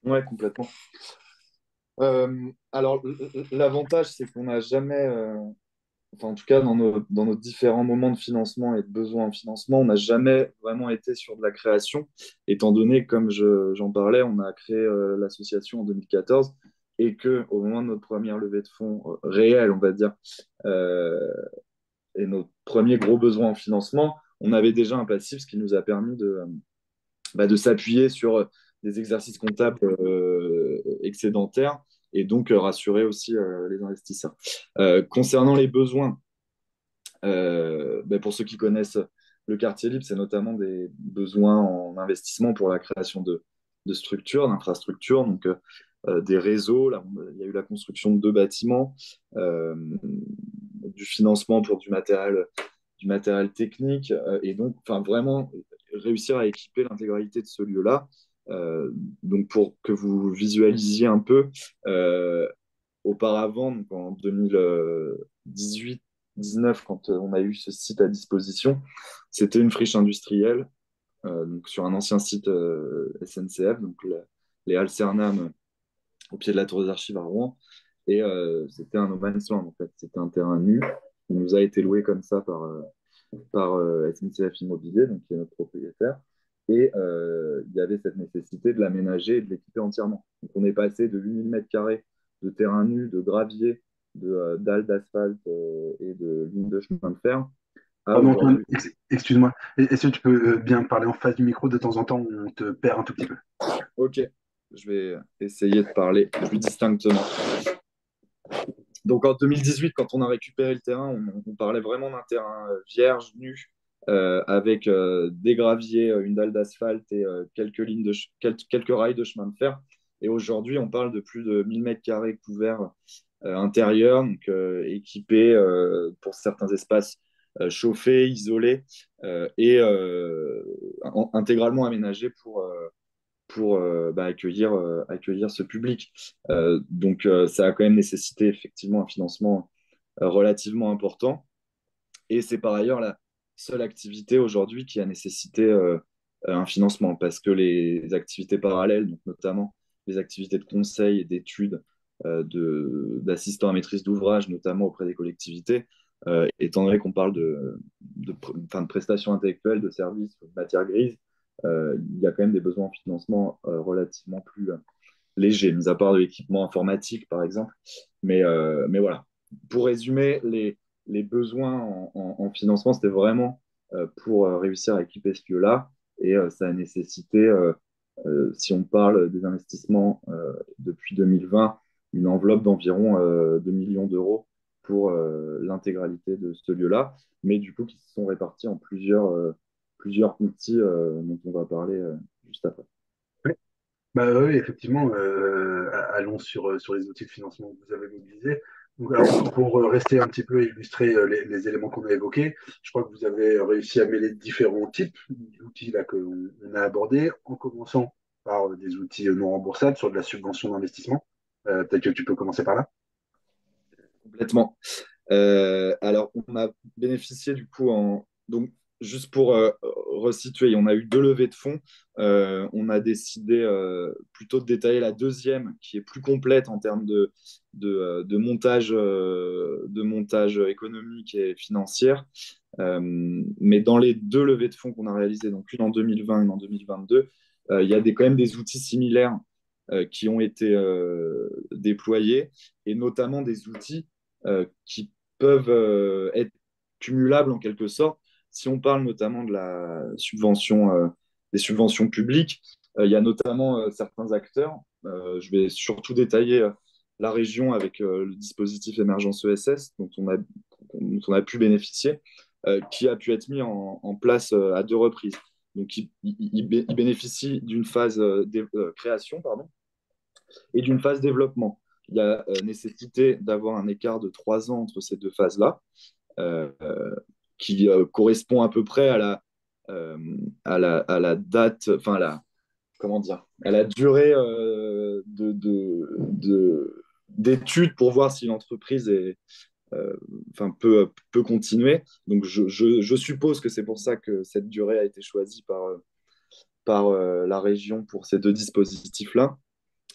ouais, complètement. Alors, l'avantage, c'est qu'on n'a jamais, enfin, en tout cas, dans nos différents moments de financement et de besoin en financement, on n'a jamais vraiment été sur de la création, étant donné, comme j'en parlais, on a créé l'association en 2014, et que au moment de notre première levée de fonds réelle, on va dire, euh, et notre premier gros besoin en financement, on avait déjà un passif, ce qui nous a permis de s'appuyer sur des exercices comptables excédentaires, et donc rassurer aussi les investisseurs. Concernant les besoins, pour ceux qui connaissent le quartier libre, c'est notamment des besoins en investissement pour la création de structures, d'infrastructures, donc des réseaux. Là, il y a eu la construction de 2 bâtiments, du financement pour du matériel technique, et donc enfin, vraiment réussir à équiper l'intégralité de ce lieu-là. Donc pour que vous visualisiez un peu, auparavant, donc en 2018-19, quand on a eu ce site à disposition, c'était une friche industrielle, donc sur un ancien site SNCF, donc les Halles Cernam au pied de la tour des Archives à Rouen. Et c'était un no man's land, en fait. C'était un terrain nu. Il nous a été loué comme ça par SNCF Immobilier, donc qui est notre propriétaire. Et il y avait cette nécessité de l'aménager et de l'équiper entièrement. Donc on est passé de 8000 m² de terrain nu, de gravier, dalles d'asphalte et de lignes de chemin de fer à Pardon Antoine, aujourd'hui. excuse-moi. Est-ce que tu peux bien parler en face du micro de temps en temps, on te perd un tout petit peu. Ok, je vais essayer de parler plus distinctement. Donc en 2018, quand on a récupéré le terrain, on parlait vraiment d'un terrain vierge, nu, avec des graviers, une dalle d'asphalte et quelques rails de chemin de fer. Et aujourd'hui, on parle de plus de 1000 m² couverts intérieurs, donc équipés pour certains espaces chauffés, isolés et intégralement aménagés pour accueillir ce public. Donc, ça a quand même nécessité effectivement un financement relativement important. Et c'est par ailleurs la seule activité aujourd'hui qui a nécessité un financement, parce que les activités parallèles, donc notamment les activités de conseil et d'études d'assistants à maîtrise d'ouvrage, notamment auprès des collectivités, étant donné qu'on parle de prestations intellectuelles, de services, de matières grises, il y a quand même des besoins en financement relativement plus légers, mis à part de l'équipement informatique, par exemple. Mais voilà. Pour résumer, les besoins en financement, c'était vraiment pour réussir à équiper ce lieu-là. Et ça a nécessité, si on parle des investissements depuis 2020, une enveloppe d'environ 2 millions d'euros pour l'intégralité de ce lieu-là, mais du coup qui se sont répartis en plusieurs outils dont on va parler juste après. Oui, bah, oui, effectivement, allons sur les outils de financement que vous avez mobilisés. Donc, alors, pour rester un petit peu et illustrer les éléments qu'on a évoqués, je crois que vous avez réussi à mêler différents types d'outils là qu'on a abordés, en commençant par des outils non remboursables sur de la subvention d'investissement. Peut-être que tu peux commencer par là. Complètement. Alors, on a bénéficié du coup donc, juste pour resituer, on a eu 2 levées de fonds. On a décidé plutôt de détailler la deuxième, qui est plus complète en termes de montage économique et financier. Mais dans les deux levées de fonds qu'on a réalisées, donc une en 2020 et une en 2022, il y a quand même des outils similaires qui ont été déployés, et notamment des outils qui peuvent être cumulables en quelque sorte. Si on parle notamment de la subvention, des subventions publiques, il y a notamment certains acteurs. Je vais surtout détailler la région avec le dispositif Émergence ESS, dont on a pu bénéficier, qui a pu être mis en place à deux reprises. Donc, il bénéficie d'une phase création, pardon, et d'une phase développement. Il y a nécessité d'avoir un écart de 3 ans entre ces deux phases-là, euh, qui correspond à peu près à la date, enfin, comment dire, à la durée d'études pour voir si l'entreprise peut continuer. Donc, je suppose que c'est pour ça que cette durée a été choisie par la région pour ces deux dispositifs-là.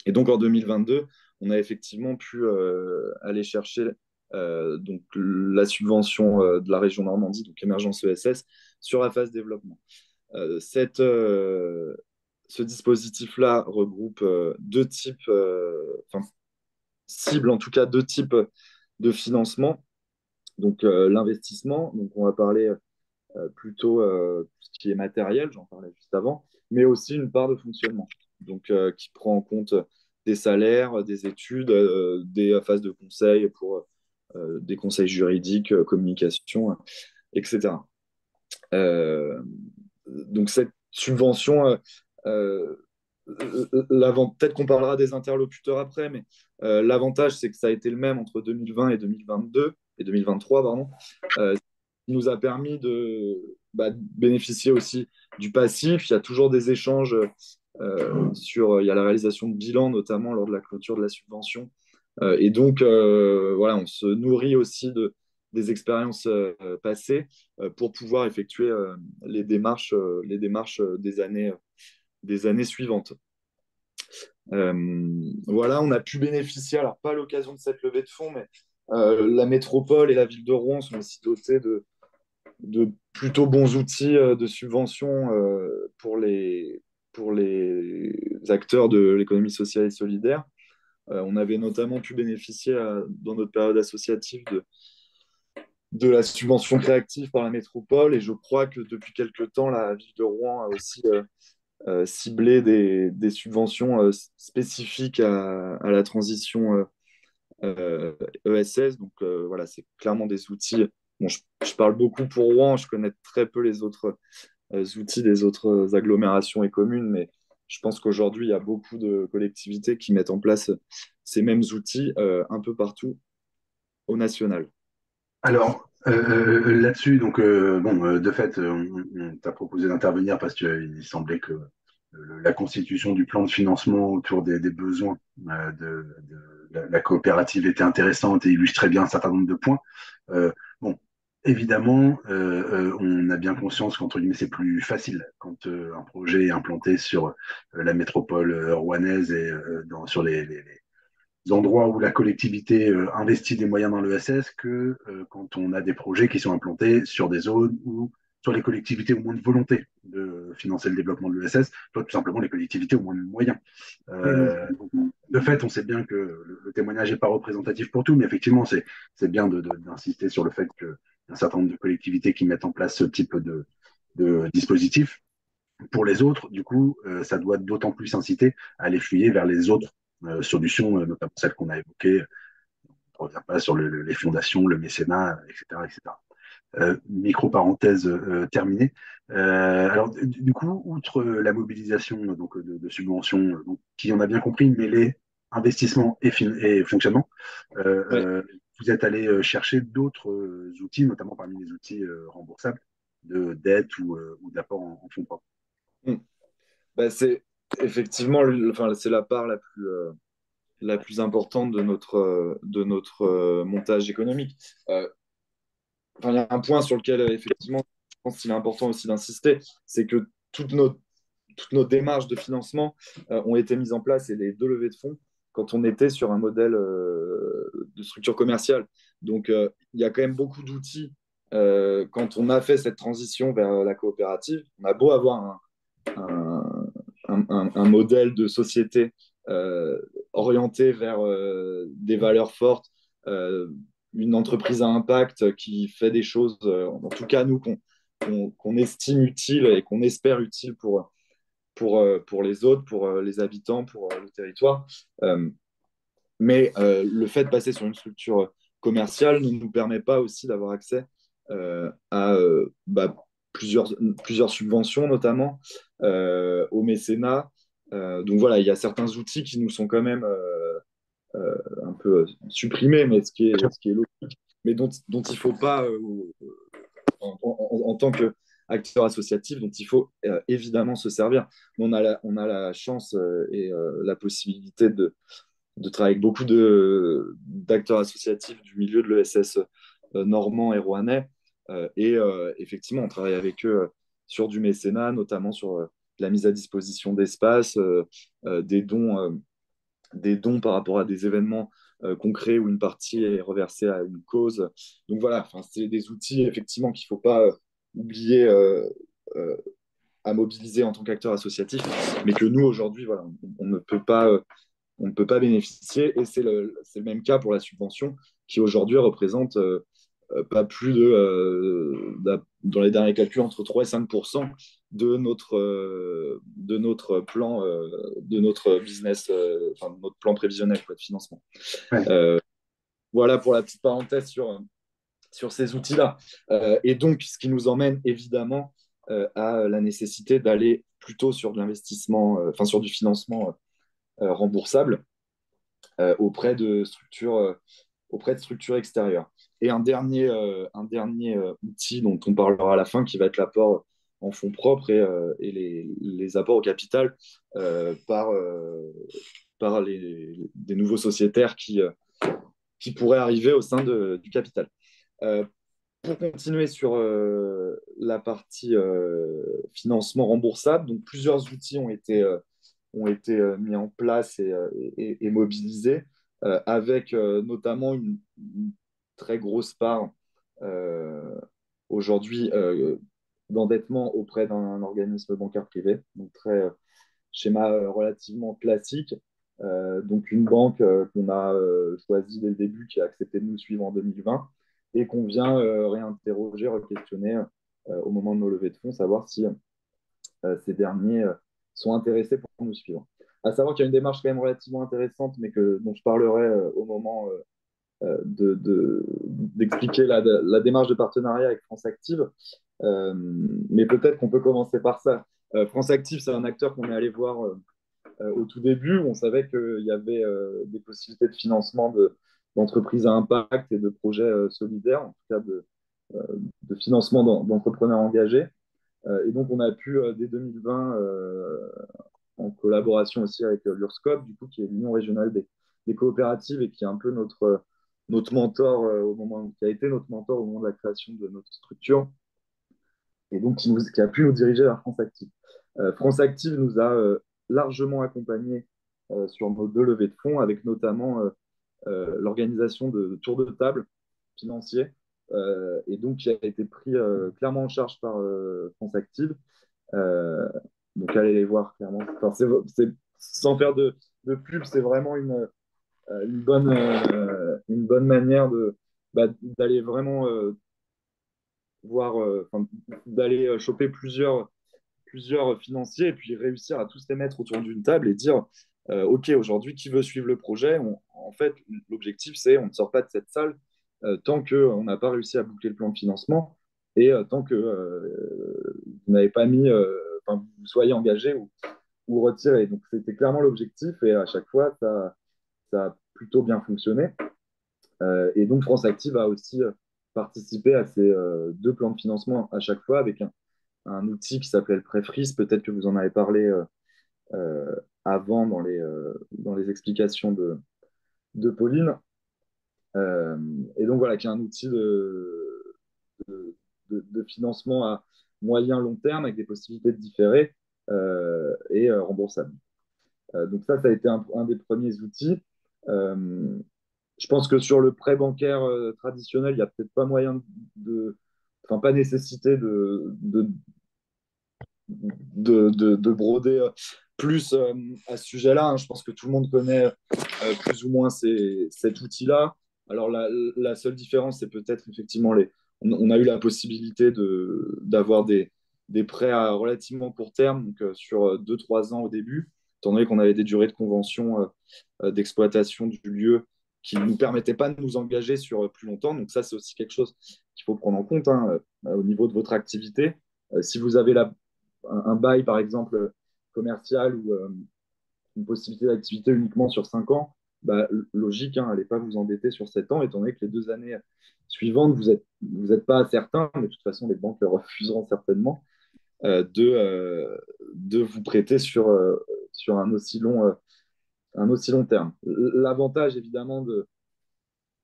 Et donc en 2022, on a effectivement pu aller chercher donc, la subvention de la région Normandie, donc Émergence ESS, sur la phase développement. Ce dispositif-là regroupe deux types, enfin, cible en tout cas deux types de financement. Donc l'investissement, donc on va parler plutôt ce qui est matériel, j'en parlais juste avant, mais aussi une part de fonctionnement, donc qui prend en compte des salaires, des études, des phases de conseil pour des conseils juridiques, communication, etc. Euh, donc cette subvention, euh, peut-être qu'on parlera des interlocuteurs après, mais l'avantage, c'est que ça a été le même entre 2020 et 2022 et 2023, pardon, qui nous a permis de bénéficier aussi du passif. Il y a toujours des échanges il y a la réalisation de bilan, notamment lors de la clôture de la subvention. Et donc, voilà, on se nourrit aussi des expériences passées pour pouvoir effectuer les démarches des années suivantes. Voilà, on a pu bénéficier, alors pas à l'occasion de cette levée de fonds, mais la métropole et la ville de Rouen sont aussi dotées de plutôt bons outils de subvention pour les acteurs de l'économie sociale et solidaire. On avait notamment pu bénéficier dans notre période associative de la subvention créative par la métropole, et je crois que depuis quelques temps, la ville de Rouen a aussi ciblé des subventions spécifiques à la transition ESS. Donc voilà, c'est clairement des outils. Bon, je parle beaucoup pour Rouen, je connais très peu les autres outils des autres agglomérations et communes, mais je pense qu'aujourd'hui, il y a beaucoup de collectivités qui mettent en place ces mêmes outils un peu partout au national. Alors, là-dessus, donc, bon, de fait, on t'a proposé d'intervenir parce qu'il semblait que la constitution du plan de financement autour des besoins de la coopérative était intéressante et illustrait bien un certain nombre de points. Bon, évidemment, on a bien conscience qu'entre guillemets, c'est plus facile quand un projet est implanté sur la métropole rouennaise et sur les endroits où la collectivité investit des moyens dans l'ESS que quand on a des projets qui sont implantés sur des zones où soit les collectivités ont moins de volonté de financer le développement de l'ESS, soit tout simplement les collectivités ont moins de moyens. Donc, de fait, on sait bien que le témoignage n'est pas représentatif pour tout, mais effectivement, c'est bien d'insister sur le fait qu'il y a un certain nombre de collectivités qui mettent en place ce type de dispositif. Pour les autres, du coup, ça doit d'autant plus inciter à aller fouiller vers les autres solutions, notamment celles qu'on a évoquées. On ne revient pas sur les fondations, le mécénat, etc. etc. Micro-parenthèse terminée. Alors, du coup, outre la mobilisation donc, de subventions, donc, qui, on a bien compris, mêlée investissement et fonctionnement, Ouais. vous êtes allé chercher d'autres outils, notamment parmi les outils remboursables, de dette ou d'apport en fonds propres. Mm. C'est effectivement enfin, c'est la part la plus importante de notre montage économique. Enfin, il y a un point sur lequel, effectivement, je pense qu'il est important aussi d'insister, c'est que toutes nos démarches de financement ont été mises en place, et les deux levées de fonds quand on était sur un modèle de structure commerciale. Donc, il y a quand même beaucoup d'outils quand on a fait cette transition vers la coopérative, on a beau avoir un, un modèle de société orienté vers des valeurs fortes, euh, une entreprise à impact qui fait des choses, en tout cas nous, qu'on estime utiles et qu'on espère utiles pour les autres, pour les habitants, pour le territoire. Mais le fait de passer sur une structure commerciale ne nous permet pas aussi d'avoir accès à plusieurs, plusieurs subventions, notamment au mécénat. Donc voilà, il y a certains outils qui nous sont quand même un peu supprimés, mais ce qui est logique, mais dont il ne faut pas, en tant qu'acteur associatif, dont il faut évidemment se servir. On a la chance et la possibilité de travailler avec beaucoup d'acteurs associatifs du milieu de l'ESS normand et rouennais. Effectivement, on travaille avec eux sur du mécénat, notamment sur la mise à disposition d'espaces, des dons par rapport à des événements concrets où une partie est reversée à une cause. Donc voilà, c'est des outils effectivement qu'il ne faut pas oublier euh, à mobiliser en tant qu'acteur associatif, mais que nous, aujourd'hui, voilà, on ne peut pas bénéficier. Et c'est le même cas pour la subvention qui aujourd'hui représente pas plus dans les derniers calculs, entre 3 et 5 de notre plan, de notre business, enfin, de notre plan prévisionnel quoi, de financement. Ouais. Voilà pour la petite parenthèse sur ces outils-là. Et donc, ce qui nous emmène évidemment à la nécessité d'aller plutôt sur de l'investissement, enfin sur du financement remboursable auprès de structures extérieures. Et un dernier outil dont on parlera à la fin, qui va être l'apport en fonds propres et les apports au capital par des nouveaux sociétaires qui pourraient arriver au sein du capital. Euh, pour continuer sur la partie financement remboursable, donc plusieurs outils ont été mis en place et mobilisés, avec notamment une très grosse part euh, aujourd'hui d'endettement auprès d'un organisme bancaire privé, donc très schéma relativement classique. Donc une banque qu'on a choisie dès le début, qui a accepté de nous suivre en 2020 et qu'on vient réinterroger, re-questionner au moment de nos levées de fonds, savoir si ces derniers sont intéressés pour nous suivre. À savoir qu'il y a une démarche quand même relativement intéressante, mais dont je parlerai au moment d'expliquer la démarche de partenariat avec France Active. Mais peut-être qu'on peut commencer par ça. France Active, c'est un acteur qu'on est allé voir au tout début. On savait qu'il y avait des possibilités de financement d'entreprises à impact et de projets solidaires, en tout cas euh, de financement d'entrepreneurs engagés. Et donc, on a pu, dès 2020, en collaboration aussi avec l'URSCOP, du coup, qui est l'Union régionale des coopératives et qui est un peu notre mentor qui a été notre mentor au moment de la création de notre structure, et donc qui a pu nous diriger vers France Active. France Active nous a largement accompagnés sur nos deux levées de fonds, avec notamment l'organisation de tours de table financiers, et donc qui a été pris clairement en charge par France Active. Euh, donc allez les voir clairement. Enfin, sans faire de pub, c'est vraiment une bonne manière d'aller vraiment voir, d'aller choper plusieurs financiers et puis réussir à tous les mettre autour d'une table et dire OK, aujourd'hui, qui veut suivre le projet? En fait, l'objectif, c'est on ne sort pas de cette salle tant qu'on n'a pas réussi à boucler le plan de financement et tant que vous n'avez pas mis, vous soyez engagé ou retiré. Donc, c'était clairement l'objectif et à chaque fois, ça a plutôt bien fonctionné. Et donc, France Active a aussi participé à ces deux plans de financement à chaque fois avec un outil qui s'appelait le Préfrise. Peut-être que vous en avez parlé euh, avant dans les explications de Pauline. Et donc voilà, qui est un outil de, de financement à moyen long terme avec des possibilités de différer et remboursable. Donc ça a été un des premiers outils. Je pense que sur le prêt bancaire traditionnel, il n'y a peut-être pas moyen enfin pas nécessité de broder plus à ce sujet-là, hein. Je pense que tout le monde connaît plus ou moins cet outil-là. Alors la seule différence, c'est peut-être effectivement on a eu la possibilité d'avoir des prêts à relativement court terme, donc sur 2-3 ans au début, étant donné qu'on avait des durées de convention d'exploitation du lieu qui ne nous permettaient pas de nous engager sur plus longtemps. Donc ça, c'est aussi quelque chose qu'il faut prendre en compte, hein, au niveau de votre activité. Si vous avez un bail, par exemple, commercial ou une possibilité d'activité uniquement sur 5 ans, bah, logique, hein, n'allez pas vous endetter sur 7 ans, étant donné que les 2 années suivantes, vous êtes pas certain, mais de toute façon, les banques le refuseront certainement, de vous prêter sur un aussi long terme. L'avantage, évidemment, de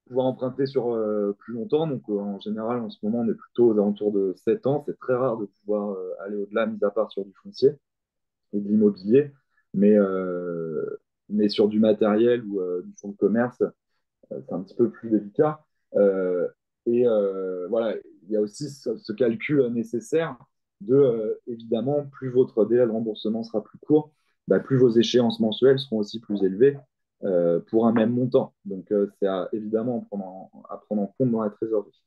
pouvoir emprunter sur plus longtemps, donc en général, en ce moment, on est plutôt aux alentours de 7 ans. C'est très rare de pouvoir aller au-delà, mis à part sur du foncier et de l'immobilier, mais, sur du matériel ou du fonds de commerce, c'est un petit peu plus délicat. Euh, voilà, il y a aussi ce calcul nécessaire de, évidemment, plus votre délai de remboursement sera plus court, bah, plus vos échéances mensuelles seront aussi plus élevées pour un même montant. Donc, c'est évidemment à prendre en compte dans la trésorerie.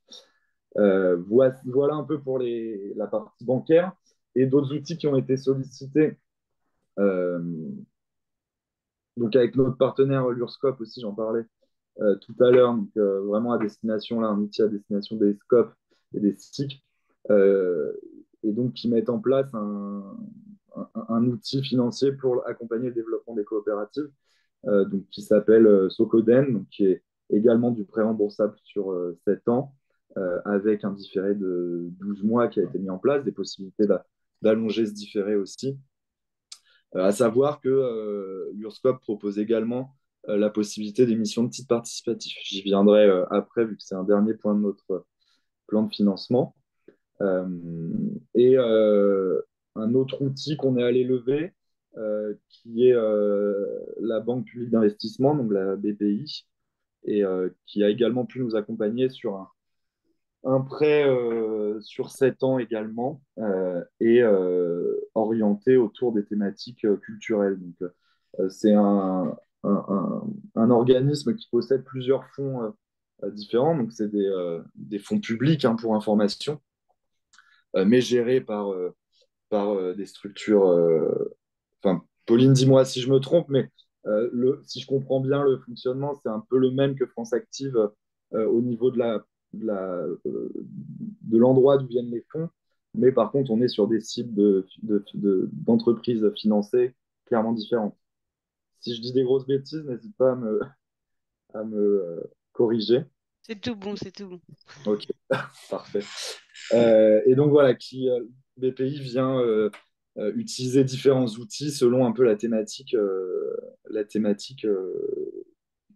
Voilà un peu pour la partie bancaire et d'autres outils qui ont été sollicités. Euh, donc, avec notre partenaire l'URSCOP aussi, j'en parlais tout à l'heure, donc vraiment à destination, là, un outil à destination des scopes et des SIC, et donc qui mettent en place un outil financier pour accompagner le développement des coopératives, donc qui s'appelle Socoden, donc qui est également du prêt remboursable sur 7 ans, avec un différé de 12 mois qui a été mis en place, des possibilités d'allonger ce différé aussi. À savoir que l'URSCOP propose également la possibilité d'émission de titres participatifs. J'y viendrai après, vu que c'est un dernier point de notre plan de financement. Euh, et un autre outil qu'on est allé lever, qui est la Banque publique d'investissement, donc la BPI, et qui a également pu nous accompagner sur un prêt sur 7 ans également, et orienté autour des thématiques culturelles. Donc, c'est un organisme qui possède plusieurs fonds différents. Donc, c'est des fonds publics, hein, pour information, mais gérés par des structures. Enfin, Pauline, dis-moi si je me trompe, mais si je comprends bien le fonctionnement, c'est un peu le même que France Active au niveau de l'endroit d'où viennent les fonds. Mais par contre, on est sur des cibles d'entreprises financées clairement différentes. Si je dis des grosses bêtises, n'hésite pas à me corriger. C'est tout bon, c'est tout bon. Ok, parfait. Et donc voilà, BPI vient utiliser différents outils selon un peu la thématique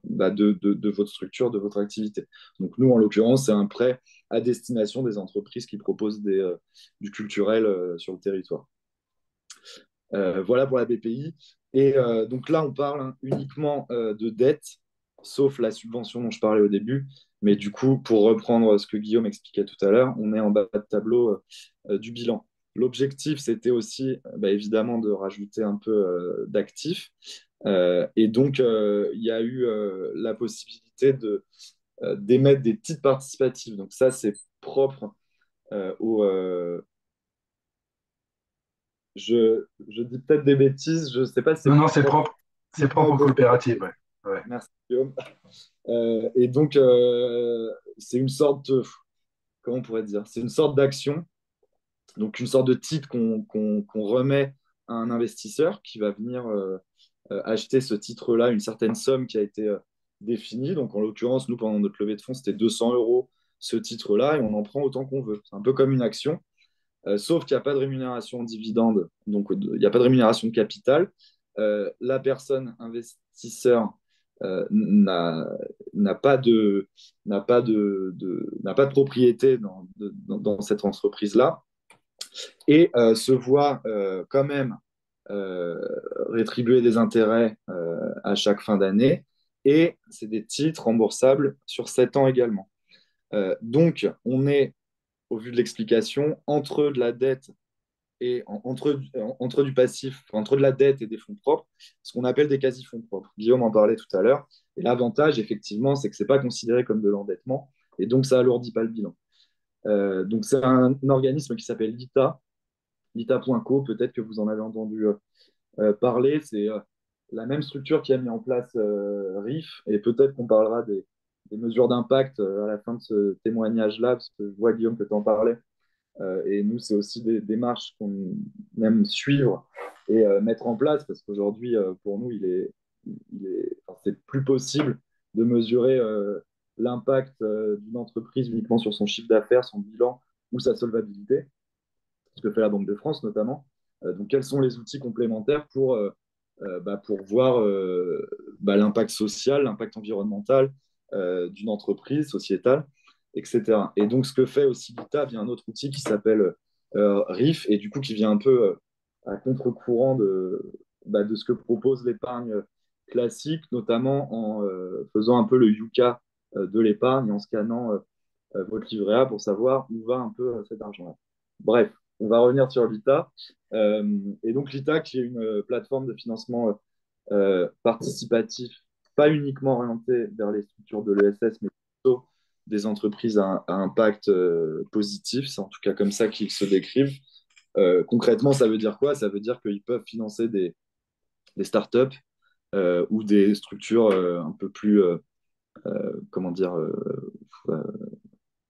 bah, de votre structure, de votre activité. Donc nous, en l'occurrence, c'est un prêt à destination des entreprises qui proposent du culturel sur le territoire. Voilà pour la BPI. Et donc là, on parle, hein, uniquement de dette, sauf la subvention dont je parlais au début. Mais du coup, pour reprendre ce que Guillaume expliquait tout à l'heure, on est en bas de tableau du bilan. L'objectif, c'était aussi, bah, évidemment, de rajouter un peu d'actifs. Et donc, il y a eu la possibilité d'émettre des titres participatifs. Donc ça, c'est propre au... je dis peut-être des bêtises, je ne sais pas si c'est Non, non, c'est propre. propre. C'est propre aux coopératives, ouais. Ouais. Merci, Guillaume. Et donc, c'est une sorte comment on pourrait dire? C'est une sorte d'action, donc une sorte de titre qu'on remet à un investisseur qui va venir acheter ce titre-là, une certaine somme qui a été définie. Donc, en l'occurrence, nous, pendant notre levée de fonds, c'était 200 euros ce titre-là, et on en prend autant qu'on veut. C'est un peu comme une action, sauf qu'il n'y a pas de rémunération en dividende, donc il n'y a pas de rémunération de capital. La personne investisseur n'a pas de propriété dans cette entreprise-là, et se voit quand même rétribuer des intérêts à chaque fin d'année, et c'est des titres remboursables sur 7 ans également. Donc, on est au vu de l'explication, entre de la dette et entre du passif, entre de la dette et des fonds propres, ce qu'on appelle des quasi-fonds propres. Guillaume en parlait tout à l'heure. Et l'avantage, effectivement, c'est que ce n'est pas considéré comme de l'endettement et donc ça alourdit pas le bilan. Donc c'est un organisme qui s'appelle l'ITA, l'ITA.co, peut-être que vous en avez entendu parler. C'est la même structure qui a mis en place RIF et peut-être qu'on parlera des mesures d'impact à la fin de ce témoignage-là, parce que je vois, Guillaume, que tu en parlais. Et nous, c'est aussi des démarches qu'on aime suivre et mettre en place parce qu'aujourd'hui, pour nous, enfin, c'est plus possible de mesurer l'impact d'une entreprise uniquement sur son chiffre d'affaires, son bilan ou sa solvabilité, ce que fait la Banque de France notamment. Donc, quels sont les outils complémentaires pour voir l'impact social, l'impact environnemental d'une entreprise sociétale, etc. Et donc, ce que fait aussi l'ITA via un autre outil qui s'appelle RIF, et du coup, qui vient un peu à contre-courant de ce que propose l'épargne classique, notamment en faisant un peu le Yuka de l'épargne, en scannant votre livret A pour savoir où va un peu cet argent-là. Bref, on va revenir sur l'ITA. Et donc, l'ITA, qui est une plateforme de financement participatif, pas uniquement orienté vers les structures de l'ESS, mais plutôt des entreprises à impact positif. C'est en tout cas comme ça qu'ils se décrivent. Concrètement, ça veut dire quoi? Ça veut dire qu'ils peuvent financer des startups ou des structures un peu plus, comment dire,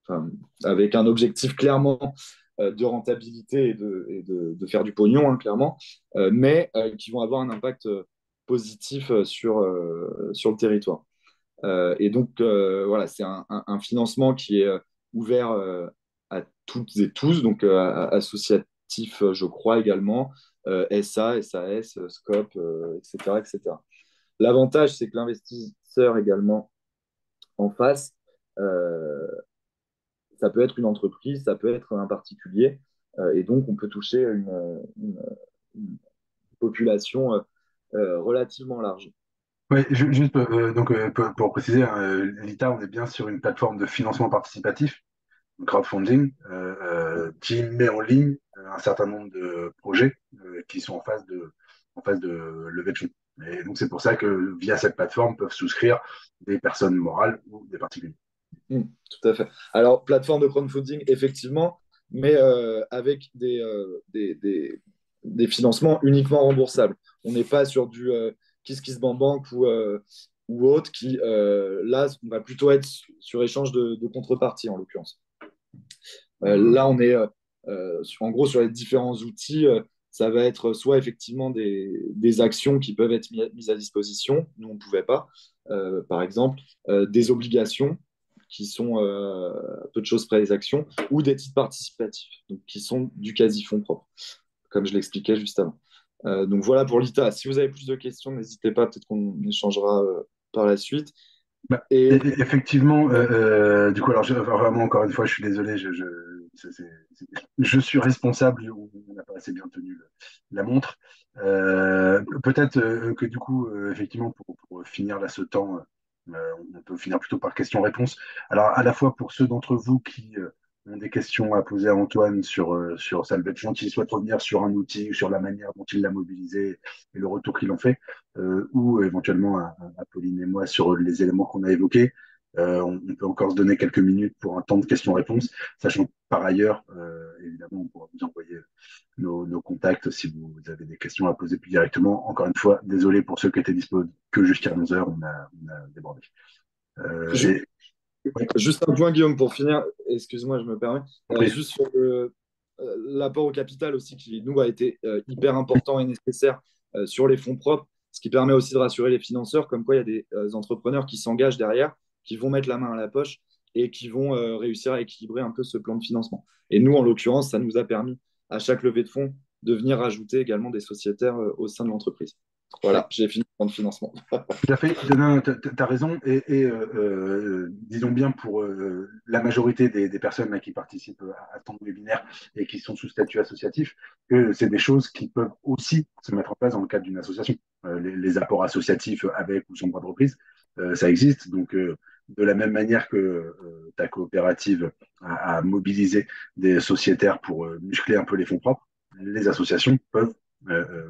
enfin, avec un objectif clairement de rentabilité et de faire du pognon, hein, clairement, mais qui vont avoir un impact positif sur le territoire. Et donc, voilà, c'est un financement qui est ouvert à toutes et tous, donc associatif, je crois également, SA, SAS, SCOP, etc., etc. L'avantage, c'est que l'investisseur également en face, ça peut être une entreprise, ça peut être un particulier, et donc on peut toucher une population relativement large. Ouais, juste donc pour préciser, hein, l'ITA, on est bien sur une plateforme de financement participatif, crowdfunding, qui met en ligne un certain nombre de projets qui sont en phase de levée de fonds. Et donc c'est pour ça que via cette plateforme peuvent souscrire des personnes morales ou des particuliers. Tout à fait. Alors, plateforme de crowdfunding, effectivement, mais avec des financements uniquement remboursables. On n'est pas sur du KissKissBankBank ou autre qui, là, on va plutôt être sur échange de contrepartie, en l'occurrence. Là, on est en gros sur les différents outils. Ça va être soit effectivement des actions qui peuvent être mises à disposition, nous on ne pouvait pas, par exemple, des obligations qui sont peu de choses près des actions, ou des titres participatifs, donc, qui sont du quasi-fonds propre, comme je l'expliquais juste avant. Donc voilà pour l'ITA. Si vous avez plus de questions, n'hésitez pas, peut-être qu'on échangera par la suite. Bah, Et effectivement, du coup, alors vraiment, encore une fois, je suis désolé, je suis responsable, on n'a pas assez bien tenu la montre. Peut-être que du coup, effectivement, pour finir là ce temps, on peut finir plutôt par questions-réponses. Alors, à la fois pour ceux d'entre vous qui ont des questions à poser à Antoine sur Salvation, qui souhaitent revenir sur un outil, sur la manière dont il l'a mobilisé et le retour qu'ils ont fait, ou éventuellement à Pauline et moi sur les éléments qu'on a évoqués. On peut encore se donner quelques minutes pour un temps de questions-réponses, sachant que par ailleurs, évidemment, on pourra vous envoyer nos contacts si vous avez des questions à poser plus directement. Encore une fois, désolé pour ceux qui étaient disponibles que jusqu'à 11h, on a débordé. Ju- Juste un point, Guillaume, pour finir. Excuse-moi, je me permets. Oui. Juste sur l'apport au capital aussi, qui nous a été hyper important et nécessaire sur les fonds propres, ce qui permet aussi de rassurer les financeurs, comme quoi il y a des entrepreneurs qui s'engagent derrière, qui vont mettre la main à la poche et qui vont réussir à équilibrer un peu ce plan de financement. Et nous, en l'occurrence, ça nous a permis, à chaque levée de fonds, de venir ajouter également des sociétaires au sein de l'entreprise. Voilà, j'ai fini le plan de financement. Tout à fait, tu as raison. Et disons bien pour la majorité des personnes là, qui participent à ton webinaire et qui sont sous statut associatif, que c'est des choses qui peuvent aussi se mettre en place dans le cadre d'une association. Les apports associatifs avec ou sans droit de reprise, ça existe. Donc, de la même manière que ta coopérative a mobilisé des sociétaires pour muscler un peu les fonds propres, les associations peuvent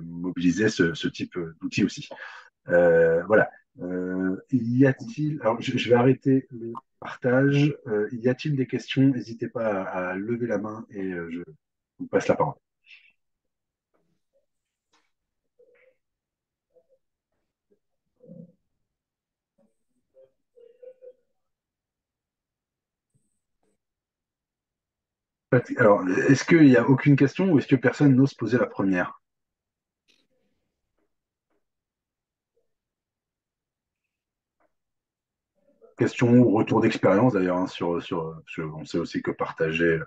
mobiliser ce type d'outils aussi. Voilà. Y a-t-il, alors je vais arrêter le partage. Y a-t-il des questions? N'hésitez pas à lever la main et je vous passe la parole. Alors, est-ce qu'il n'y a aucune question ou est-ce que personne n'ose poser la première? Question ou retour d'expérience d'ailleurs, hein, on sait aussi que partager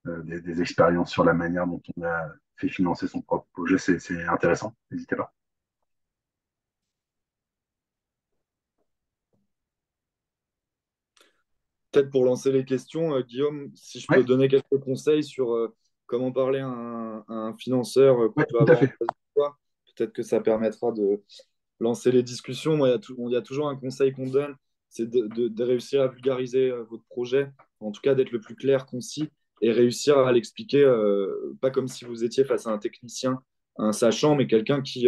des expériences sur la manière dont on a fait financer son propre projet, c'est intéressant. N'hésitez pas. Peut-être pour lancer les questions, Guillaume, si je Oui, peux donner quelques conseils sur comment parler à un financeur ouais, qu'on peut tout à avoir en fait. face de soi, peut-être que ça permettra de lancer les discussions. Moi, il y a toujours un conseil qu'on donne, c'est de réussir à vulgariser votre projet, en tout cas d'être le plus clair, concis, et réussir à l'expliquer, pas comme si vous étiez face à un technicien, un sachant, mais quelqu'un qui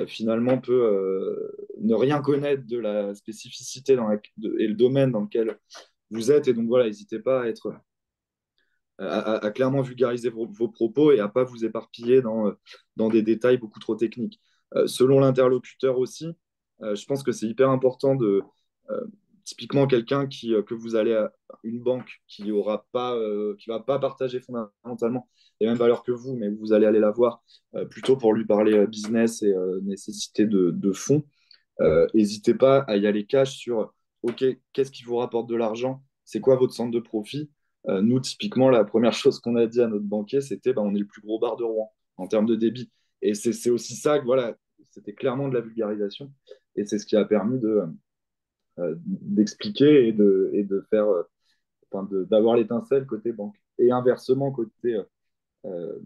finalement peut ne rien connaître de la spécificité et le domaine dans lequel vous êtes. Et donc voilà, n'hésitez pas à clairement vulgariser vos propos et à pas vous éparpiller dans des détails beaucoup trop techniques. Selon l'interlocuteur aussi, je pense que c'est hyper important euh, typiquement quelqu'un que vous allez à une banque qui va pas partager fondamentalement les mêmes valeurs que vous, mais vous allez aller la voir plutôt pour lui parler business et nécessité de fonds. N'hésitez pas à y aller cash sur OK, qu'est-ce qui vous rapporte de l'argent? C'est quoi votre centre de profit? Nous, typiquement, la première chose qu'on a dit à notre banquier, c'était bah, on est le plus gros bar de Rouen en termes de débit. Et c'est aussi ça que voilà, c'était clairement de la vulgarisation. Et c'est ce qui a permis d'expliquer et de faire, enfin, d'avoir l'étincelle côté banque. Et inversement, euh,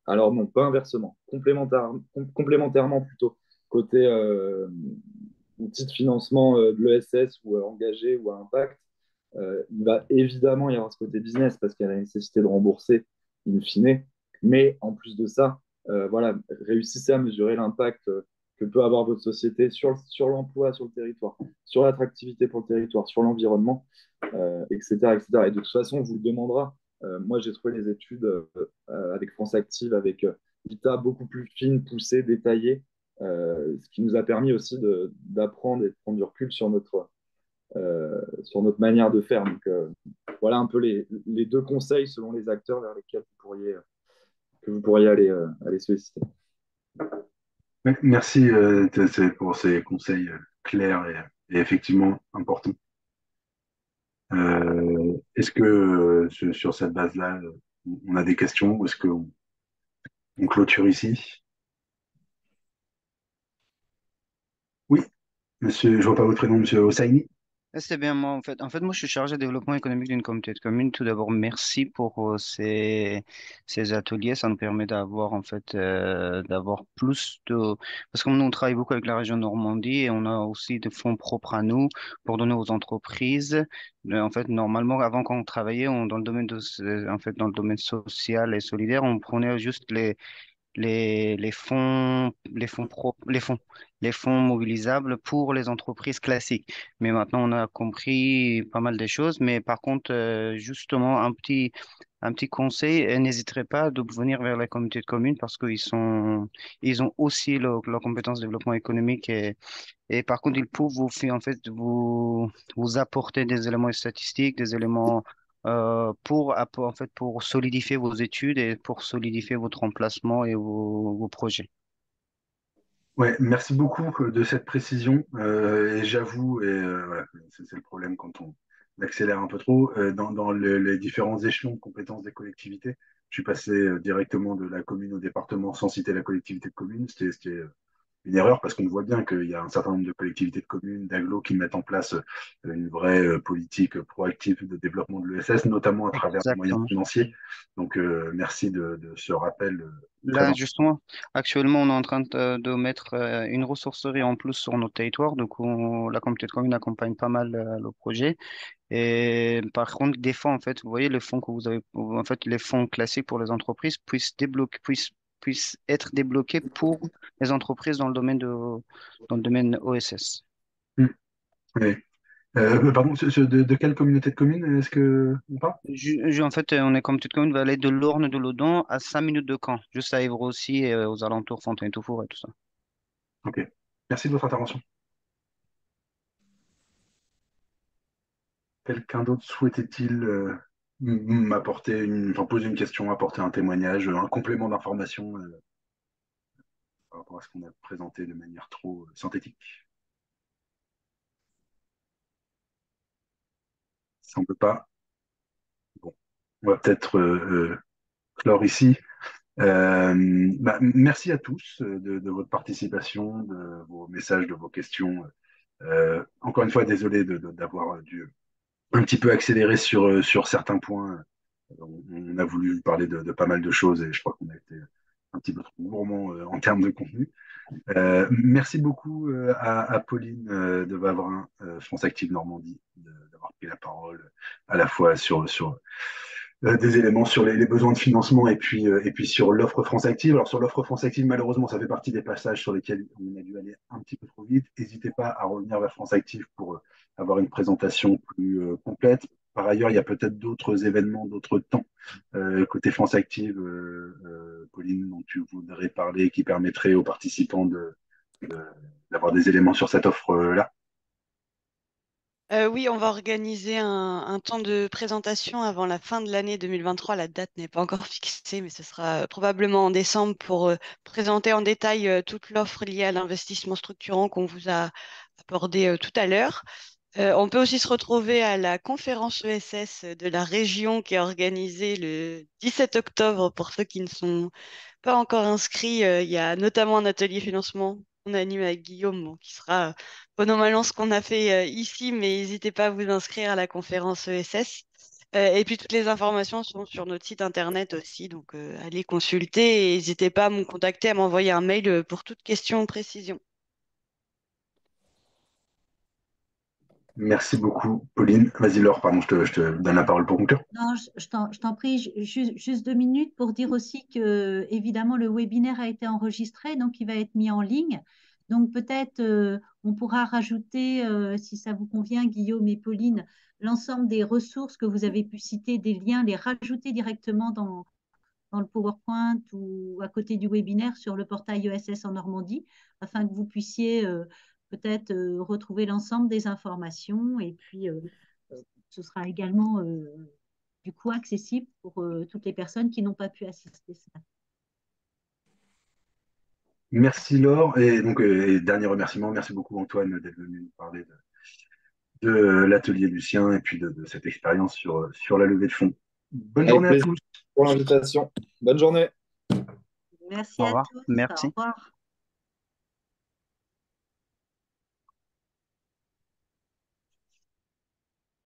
alors non, pas inversement, complémentairement plutôt, côté outil de financement de l'ESS ou engagé ou à impact, il va évidemment y avoir ce côté business parce qu'il y a la nécessité de rembourser in fine. Mais en plus de ça, voilà, réussissez à mesurer l'impact que peut avoir votre société sur l'emploi, sur le territoire, sur l'attractivité pour le territoire, sur l'environnement, etc., etc. Et de toute façon, on vous le demandera. Moi, j'ai trouvé les études avec France Active, avec l'ITA beaucoup plus fines, poussées, détaillées, ce qui nous a permis aussi d'apprendre et de prendre du recul sur notre manière de faire. Donc, voilà un peu les deux conseils selon les acteurs vers lesquels que vous pourriez aller solliciter. Merci pour ces conseils clairs et effectivement importants. Est-ce que sur cette base-là, on a des questions ou est-ce qu'on clôture ici? Oui, monsieur, je vois pas votre prénom, monsieur Hosseini. C'est bien moi en fait. En fait, moi je suis chargé de développement économique d'une communauté de communes. Tout d'abord, merci pour ces ateliers. Ça nous permet d'avoir en fait d'avoir plus de parce que nous on travaille beaucoup avec la région Normandie et on a aussi des fonds propres à nous pour donner aux entreprises. En fait, normalement, avant quand on travaillait dans le domaine en fait dans le domaine social et solidaire, on prenait juste les fonds mobilisables pour les entreprises classiques. Mais maintenant, on a compris pas mal des choses. Mais par contre, justement, un petit conseil, n'hésiterez pas de venir vers la communauté de communes parce ils ont aussi leur compétence de développement économique et par contre, ils peuvent en fait, vous apporter des éléments statistiques, des éléments en fait, pour solidifier vos études et pour solidifier votre emplacement et vos projets. Ouais, merci beaucoup de cette précision. Et j'avoue, et voilà, c'est le problème quand on accélère un peu trop, dans les différents échelons de compétences des collectivités. Je suis passé directement de la commune au département sans citer la collectivité de commune. C'était une erreur parce qu'on voit bien qu'il y a un certain nombre de collectivités de communes, d'agglos qui mettent en place une vraie politique proactive de développement de l'ESS, notamment à travers des moyens Exactement. financiers. Donc, merci de ce rappel très Là, important. justement, actuellement, on est en train de mettre une ressourcerie en plus sur notre territoire. Donc, la communauté de communes accompagne pas mal le projet. Et par contre, des fonds, en fait, vous voyez, les fonds que vous avez, en fait, les fonds classiques pour les entreprises puissent être débloqués pour les entreprises dans le domaine OSS. Hmm. Oui. Pardon, de quelle communauté de communes est-ce que on parle? En fait, on est comme toute commune vallée de l'Orne, de l'Odon, à 5 minutes de Caen, juste à Évry aussi, et aux alentours, Fontaine-Toufour et tout ça. Ok. Merci de votre intervention. Quelqu'un d'autre souhaitait-il enfin, poser une question, apporter un témoignage, un complément d'information par rapport à ce qu'on a présenté de manière trop synthétique? Ça ne semble pas. Bon, on va peut-être clore ici. Merci à tous de votre participation, de vos messages, de vos questions. Encore une fois, désolé d'avoir dû un petit peu accélérer sur certains points. On a voulu parler de pas mal de choses et je crois qu'on a été un petit peu trop gourmand en termes de contenu. Merci beaucoup à Pauline de Vavrin, France Active Normandie, d'avoir pris la parole à la fois sur des éléments sur les besoins de financement et puis sur l'offre France Active. Alors sur l'offre France Active, malheureusement, ça fait partie des passages sur lesquels on a dû aller un petit peu trop vite. N'hésitez pas à revenir vers France Active pour avoir une présentation plus complète. Par ailleurs, il y a peut-être d'autres événements, d'autres temps côté France Active, Pauline, dont tu voudrais parler, qui permettrait aux participants de- d'avoir des éléments sur cette offre-là. Oui, on va organiser un temps de présentation avant la fin de l'année 2023. La date n'est pas encore fixée, mais ce sera probablement en décembre pour présenter en détail toute l'offre liée à l'investissement structurant qu'on vous a abordé tout à l'heure. On peut aussi se retrouver à la conférence ESS de la région qui est organisée le 17 octobre pour ceux qui ne sont pas encore inscrits. Il y a notamment un atelier financement qu'on anime avec Guillaume, bon, qui sera pas normalement ce qu'on a fait ici, mais n'hésitez pas à vous inscrire à la conférence ESS. Et puis toutes les informations sont sur notre site internet aussi, donc allez consulter et n'hésitez pas à me contacter, à m'envoyer un mail pour toute question ou précision. Merci beaucoup, Pauline. Vas-y, Laure, pardon, je te donne la parole pour conclure. Non, je t'en prie, juste 2 minutes pour dire aussi que, évidemment, le webinaire a été enregistré, donc il va être mis en ligne. Donc peut-être on pourra rajouter, si ça vous convient, Guillaume et Pauline, l'ensemble des ressources que vous avez pu citer, des liens, les rajouter directement dans le PowerPoint ou à côté du webinaire sur le portail ESS en Normandie, afin que vous puissiez peut-être retrouver l'ensemble des informations. Et puis, ce sera également du coup accessible pour toutes les personnes qui n'ont pas pu assister ce matin. Merci, Laure. Et donc, et dernier remerciement, merci beaucoup, Antoine, d'être venu nous parler de l'atelier Lucien et puis de cette expérience sur la levée de fonds. Bonne Avec journée à plaisir tous. pour l'invitation. Bonne journée. Merci Au à revoir. tous. Au Merci. revoir.